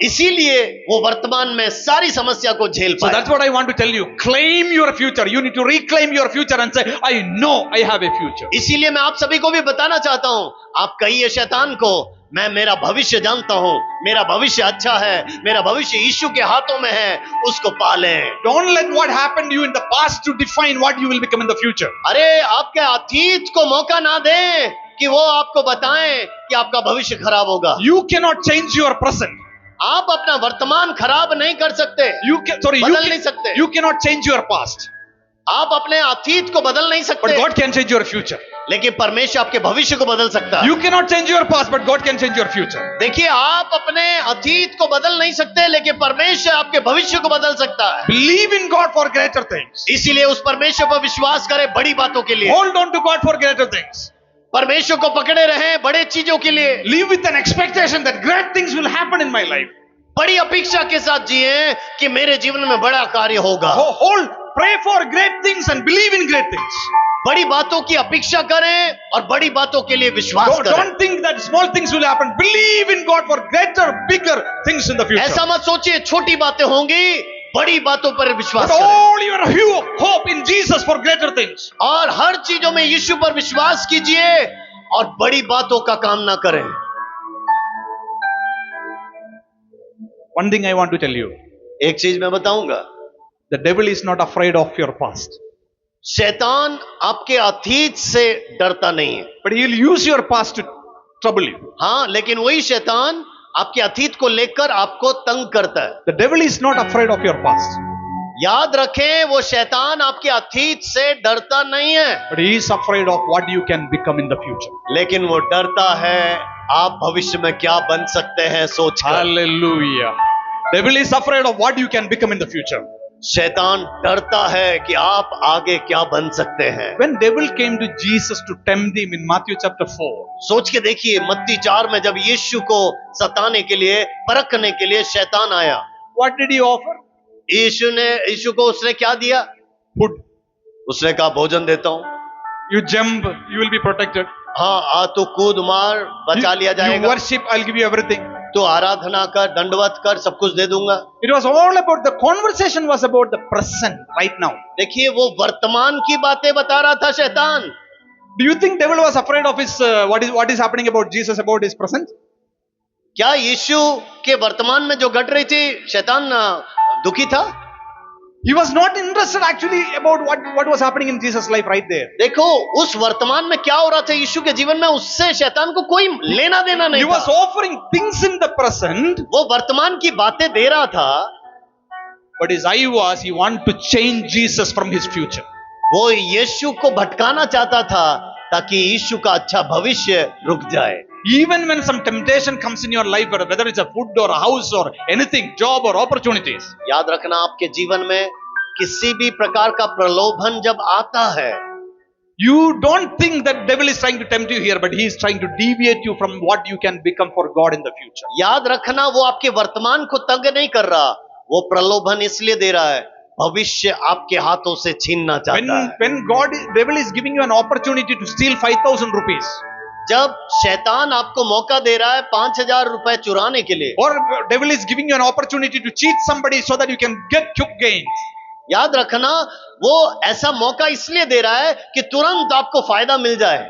Speaker 2: इसीलिए वो वर्तमान में सारी समस्या को झेल
Speaker 1: So
Speaker 2: पाया।
Speaker 1: that's what I want to tell you. Claim your future. You need to reclaim your future and say, I know I have a future.
Speaker 2: इसीलिए मैं आप सभी को भी बताना चाहता हूं, आप कहिए शैतान को, मैं मेरा भविष्य जानता हूं, मेरा भविष्य अच्छा है, मेरा भविष्य यीशु के हाथों में है, उसको पालें।
Speaker 1: Don't let what happened to you in the past to define what you will become in the future.
Speaker 2: अरे आपके अतीत को मौका ना दें कि वो आपको बताएं कि आपका भविष्य खराब होगा।
Speaker 1: You cannot change your present.
Speaker 2: आप अपना वर्तमान खराब नहीं कर सकते, बदल नहीं सकते।
Speaker 1: You cannot change your past.
Speaker 2: आप अपने अतीत को बदल नहीं
Speaker 1: But
Speaker 2: सकते,
Speaker 1: God can change your future.
Speaker 2: लेकिन परमेश्वर आपके भविष्य को बदल सकता है।
Speaker 1: You cannot change your past, but God can change your future.
Speaker 2: देखिए, आप अपने अतीत को बदल नहीं सकते, लेकिन परमेश्वर आपके भविष्य को बदल सकता है।
Speaker 1: Believe in God for greater things.
Speaker 2: इसीलिए उस परमेश्वर पर विश्वास करें बड़ी बातों के लिए।
Speaker 1: Hold on to God for greater things.
Speaker 2: परमेश्वर को पकड़े रहें बड़े चीजों के लिए।
Speaker 1: Live with an expectation that great things will happen in my life.
Speaker 2: बड़ी अपेक्षा के साथ जिए कि मेरे जीवन में बड़ा कार्य होगा।
Speaker 1: Pray for great things and believe in great things.
Speaker 2: बड़ी बातों की अपेक्षा करें और बड़ी बातों के लिए विश्वास करें।
Speaker 1: Don't think that small things will happen. Believe in God for greater, bigger things in the future.
Speaker 2: ऐसा मत सोचिए छोटी बातें होंगी, बड़ी बातों पर विश्वास
Speaker 1: Put
Speaker 2: करें।
Speaker 1: all your hope in Jesus for greater things.
Speaker 2: और हर चीजों में यीशु पर विश्वास कीजिए और बड़ी बातों का काम ना करें।
Speaker 1: One thing I want to tell you.
Speaker 2: एक चीज मैं बताऊंगा,
Speaker 1: The devil is not afraid of your past.
Speaker 2: शैतान आपके अतीत से डरता नहीं है।
Speaker 1: But he will use your past to trouble you.
Speaker 2: हाँ, लेकिन वही शैतान आपके अतीत को लेकर आपको तंग करता है।
Speaker 1: The devil is not afraid of your past.
Speaker 2: याद रखें, वो शैतान आपके अतीत से डरता नहीं है,
Speaker 1: But he is afraid of what you can become in the future.
Speaker 2: लेकिन वो डरता है आप भविष्य में क्या बन सकते हैं सोचकर।
Speaker 1: Hallelujah. Devil is afraid of what you can become in the future.
Speaker 2: शैतान डरता है कि आप आगे क्या बन सकते हैं।
Speaker 1: When devil came to Jesus to tempt him in Matthew chapter 4,
Speaker 2: सोच के देखिए, मत्ती 4 में जब यीशु को सताने के लिए, परखने के लिए शैतान आया,
Speaker 1: what did he offer?
Speaker 2: यीशु को उसने क्या दिया?
Speaker 1: Food.
Speaker 2: उसने कहा भोजन देता हूं।
Speaker 1: You jump, you will be protected.
Speaker 2: हाँ, आ तो कूद मार, बचा लिया
Speaker 1: You
Speaker 2: जाएगा।
Speaker 1: worship, I'll give you everything.
Speaker 2: तो आराधना कर, दंडवत कर, सब कुछ दे दूंगा।
Speaker 1: It was all about, the conversation was about the present right now.
Speaker 2: देखिए, वो वर्तमान की बातें बता रहा था शैतान।
Speaker 1: Do you think devil was afraid of his what is happening about Jesus, about his present?
Speaker 2: क्या यीशु के वर्तमान में जो घट रही थी, शैतान दुखी था?
Speaker 1: He was not interested actually about what was happening in Jesus' life right there.
Speaker 2: देखो, उस वर्तमान में क्या हो रहा था यीशु के जीवन में, उससे शैतान को कोई लेना देना नहीं
Speaker 1: He was
Speaker 2: था।
Speaker 1: offering things in the present,
Speaker 2: वो वर्तमान की बातें दे रहा था,
Speaker 1: but his eye was, he wanted to change Jesus from his future.
Speaker 2: वो यीशु को भटकाना चाहता था ताकि यीशु का अच्छा भविष्य रुक जाए।
Speaker 1: Even when some temptation comes in your life, whether it's a food or a house or anything, job or opportunities,
Speaker 2: याद रखना, आपके जीवन में किसी भी प्रकार का प्रलोभन जब आता है,
Speaker 1: you don't think that devil is trying to tempt you here, but he is trying to deviate you from what you can become for God in the future.
Speaker 2: याद रखना, वो आपके वर्तमान को तंग नहीं कर रहा, वो प्रलोभन इसलिए दे रहा है, भविष्य आपके हाथों से छीनना चाहता है।
Speaker 1: When devil is giving you an opportunity to steal 5,000 rupees,
Speaker 2: जब शैतान आपको मौका दे रहा है 5,000 रुपए चुराने के लिए,
Speaker 1: or devil is giving you an opportunity to cheat somebody so that you can get quick gains,
Speaker 2: याद रखना, वो ऐसा मौका इसलिए दे रहा है कि तुरंत आपको फायदा मिल जाए।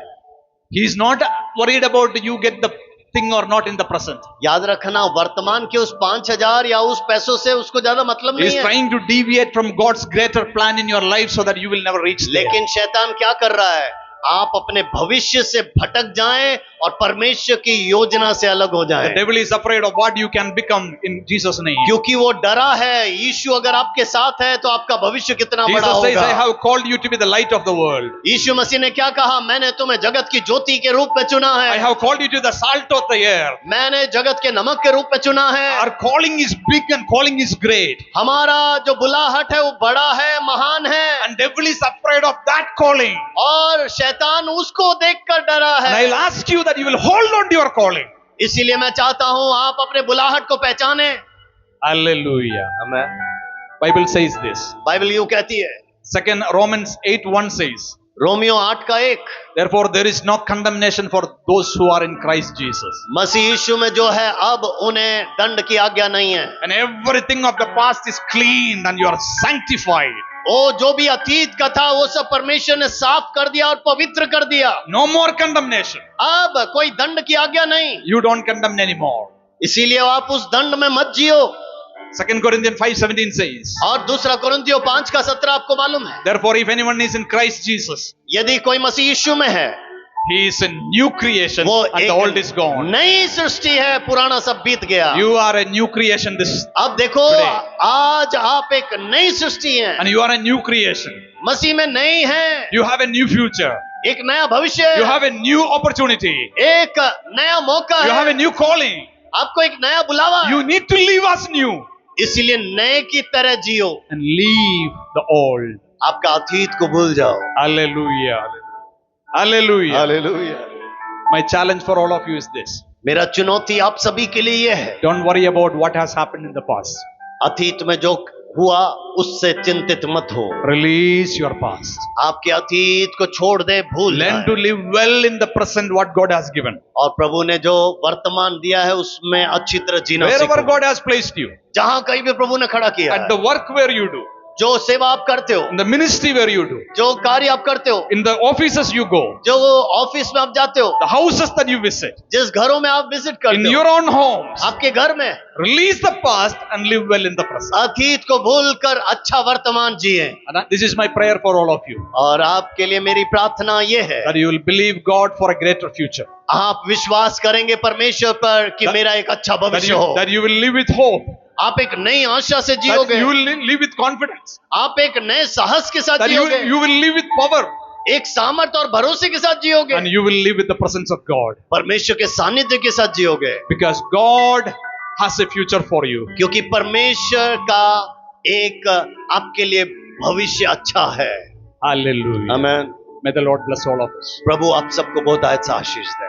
Speaker 1: he is not worried about you get the thing or not in the present.
Speaker 2: याद रखना, वर्तमान के उस 5,000 या उस पैसों से उसको ज्यादा मतलब
Speaker 1: He
Speaker 2: नहीं
Speaker 1: is
Speaker 2: है।
Speaker 1: trying to deviate from God's greater plan in your life so that you will never reach there.
Speaker 2: लेकिन शैतान क्या कर रहा है? आप अपने भविष्य से भटक जाएं और परमेश्वर की योजना से अलग हो
Speaker 1: The
Speaker 2: जाएं,
Speaker 1: devil is afraid of what you can become in Jesus' name.
Speaker 2: क्योंकि वो डरा है। यीशु अगर आपके साथ है तो आपका भविष्य कितना बड़ा
Speaker 1: Jesus says, I
Speaker 2: होगा।
Speaker 1: have called you to be the light of the world.
Speaker 2: यीशु मसीह ने क्या कहा? मैंने तुम्हें जगत की ज्योति के रूप में चुना
Speaker 1: I
Speaker 2: है,
Speaker 1: have called you to the salt of the air.
Speaker 2: मैंने जगत के नमक के रूप में चुना है।
Speaker 1: Our calling is big and calling is great.
Speaker 2: हमारा जो बुलाहट है वो बड़ा है, महान है,
Speaker 1: And devil is afraid of that calling.
Speaker 2: और शैतान उसको देखकर डरा
Speaker 1: And
Speaker 2: है।
Speaker 1: I'll ask you that you will hold on to your calling.
Speaker 2: इसीलिए मैं चाहता हूं आप अपने बुलाहट को पहचाने।
Speaker 1: Hallelujah.
Speaker 2: हमें
Speaker 1: Bible says this.
Speaker 2: बाइबल यूं कहती है,
Speaker 1: Second Romans 8:1 says,
Speaker 2: Romeo 8:1,
Speaker 1: therefore there is no condemnation for those who are in Christ Jesus.
Speaker 2: मसीह यीशु में जो है अब उन्हें दंड की आज्ञा नहीं है।
Speaker 1: And everything of the past is cleaned and you are sanctified.
Speaker 2: वो जो भी अतीत का था वो सब परमेश्वर ने साफ कर दिया और पवित्र कर दिया।
Speaker 1: No more condemnation.
Speaker 2: अब कोई दंड की आज्ञा नहीं,
Speaker 1: You don't condemn anymore.
Speaker 2: इसीलिए आप उस दंड में मत जियो।
Speaker 1: 2 Corinthians 5:17 says,
Speaker 2: और दूसरा कुरिन्थियों 5:17 आपको मालूम है,
Speaker 1: therefore if anyone is in Christ Jesus,
Speaker 2: यदि कोई मसीह यीशु में है
Speaker 1: He is a new creation
Speaker 2: वो
Speaker 1: and the old is
Speaker 2: एक
Speaker 1: gone.
Speaker 2: नई सृष्टि है, पुराना सब बीत गया।
Speaker 1: You are a new creation this
Speaker 2: अब देखो,
Speaker 1: Today.
Speaker 2: आज आप एक नई सृष्टि हैं,
Speaker 1: and you are a new creation.
Speaker 2: मसीह में नई हैं,
Speaker 1: You have a new future.
Speaker 2: एक नया भविष्य
Speaker 1: You
Speaker 2: है,
Speaker 1: have a new opportunity.
Speaker 2: एक नया मौका
Speaker 1: You have a
Speaker 2: है,
Speaker 1: new calling.
Speaker 2: आपको एक नया बुलावा है।
Speaker 1: You need to live as new
Speaker 2: इसीलिए नए की तरह जियो,
Speaker 1: and leave the old.
Speaker 2: आपका अतीत को भूल जाओ।
Speaker 1: Hallelujah. Hallelujah.
Speaker 2: Hallelujah.
Speaker 1: My challenge for all of you is this.
Speaker 2: मेरा चुनौती आप सभी के लिए यह है,
Speaker 1: Don't worry about what has happened in the past.
Speaker 2: अतीत में जो हुआ उससे चिंतित मत हो।
Speaker 1: Release your past.
Speaker 2: आपके अतीत को छोड़ दे, भूल
Speaker 1: Learn
Speaker 2: जाए।
Speaker 1: to live well in the present what God has given.
Speaker 2: और प्रभु ने जो वर्तमान दिया है उसमें अच्छी तरह जीना
Speaker 1: Wherever
Speaker 2: सीखो।
Speaker 1: God has placed you,
Speaker 2: जहां कहीं भी प्रभु ने खड़ा किया
Speaker 1: at
Speaker 2: है,
Speaker 1: the work where you do,
Speaker 2: जो सेवा आप करते हो,
Speaker 1: in the ministry where you do,
Speaker 2: जो कार्य आप करते हो,
Speaker 1: in the offices you go,
Speaker 2: जो ऑफिस में आप जाते हो,
Speaker 1: the houses that you visit,
Speaker 2: जिस घरों में आप विजिट
Speaker 1: in
Speaker 2: करते हो,
Speaker 1: your own homes,
Speaker 2: आपके घर में
Speaker 1: release the past and live well in the present.
Speaker 2: अतीत को भूलकर अच्छा वर्तमान जिए।
Speaker 1: And this is my prayer for all of you,
Speaker 2: और आपके लिए मेरी प्रार्थना ये है,
Speaker 1: that you will believe God for a greater future,
Speaker 2: आप विश्वास करेंगे परमेश्वर पर कि
Speaker 1: That-
Speaker 2: मेरा एक अच्छा
Speaker 1: that
Speaker 2: भविष्य
Speaker 1: you,
Speaker 2: हो।
Speaker 1: that you will live with hope,
Speaker 2: आप एक नई आशा से
Speaker 1: that
Speaker 2: जियोगे,
Speaker 1: you will live with confidence,
Speaker 2: आप एक नए साहस के साथ
Speaker 1: that
Speaker 2: जियोगे,
Speaker 1: you will live with power,
Speaker 2: एक सामर्थ और भरोसे के साथ जियोगे,
Speaker 1: and you will live with the presence of God,
Speaker 2: परमेश्वर के सानिध्य के साथ जियोगे,
Speaker 1: because God has a future for you.
Speaker 2: क्योंकि परमेश्वर का एक आपके लिए भविष्य अच्छा है।
Speaker 1: Hallelujah.
Speaker 2: आमीन।
Speaker 1: May the Lord bless all of us.
Speaker 2: प्रभु आप सबको बहुत आशीष दे।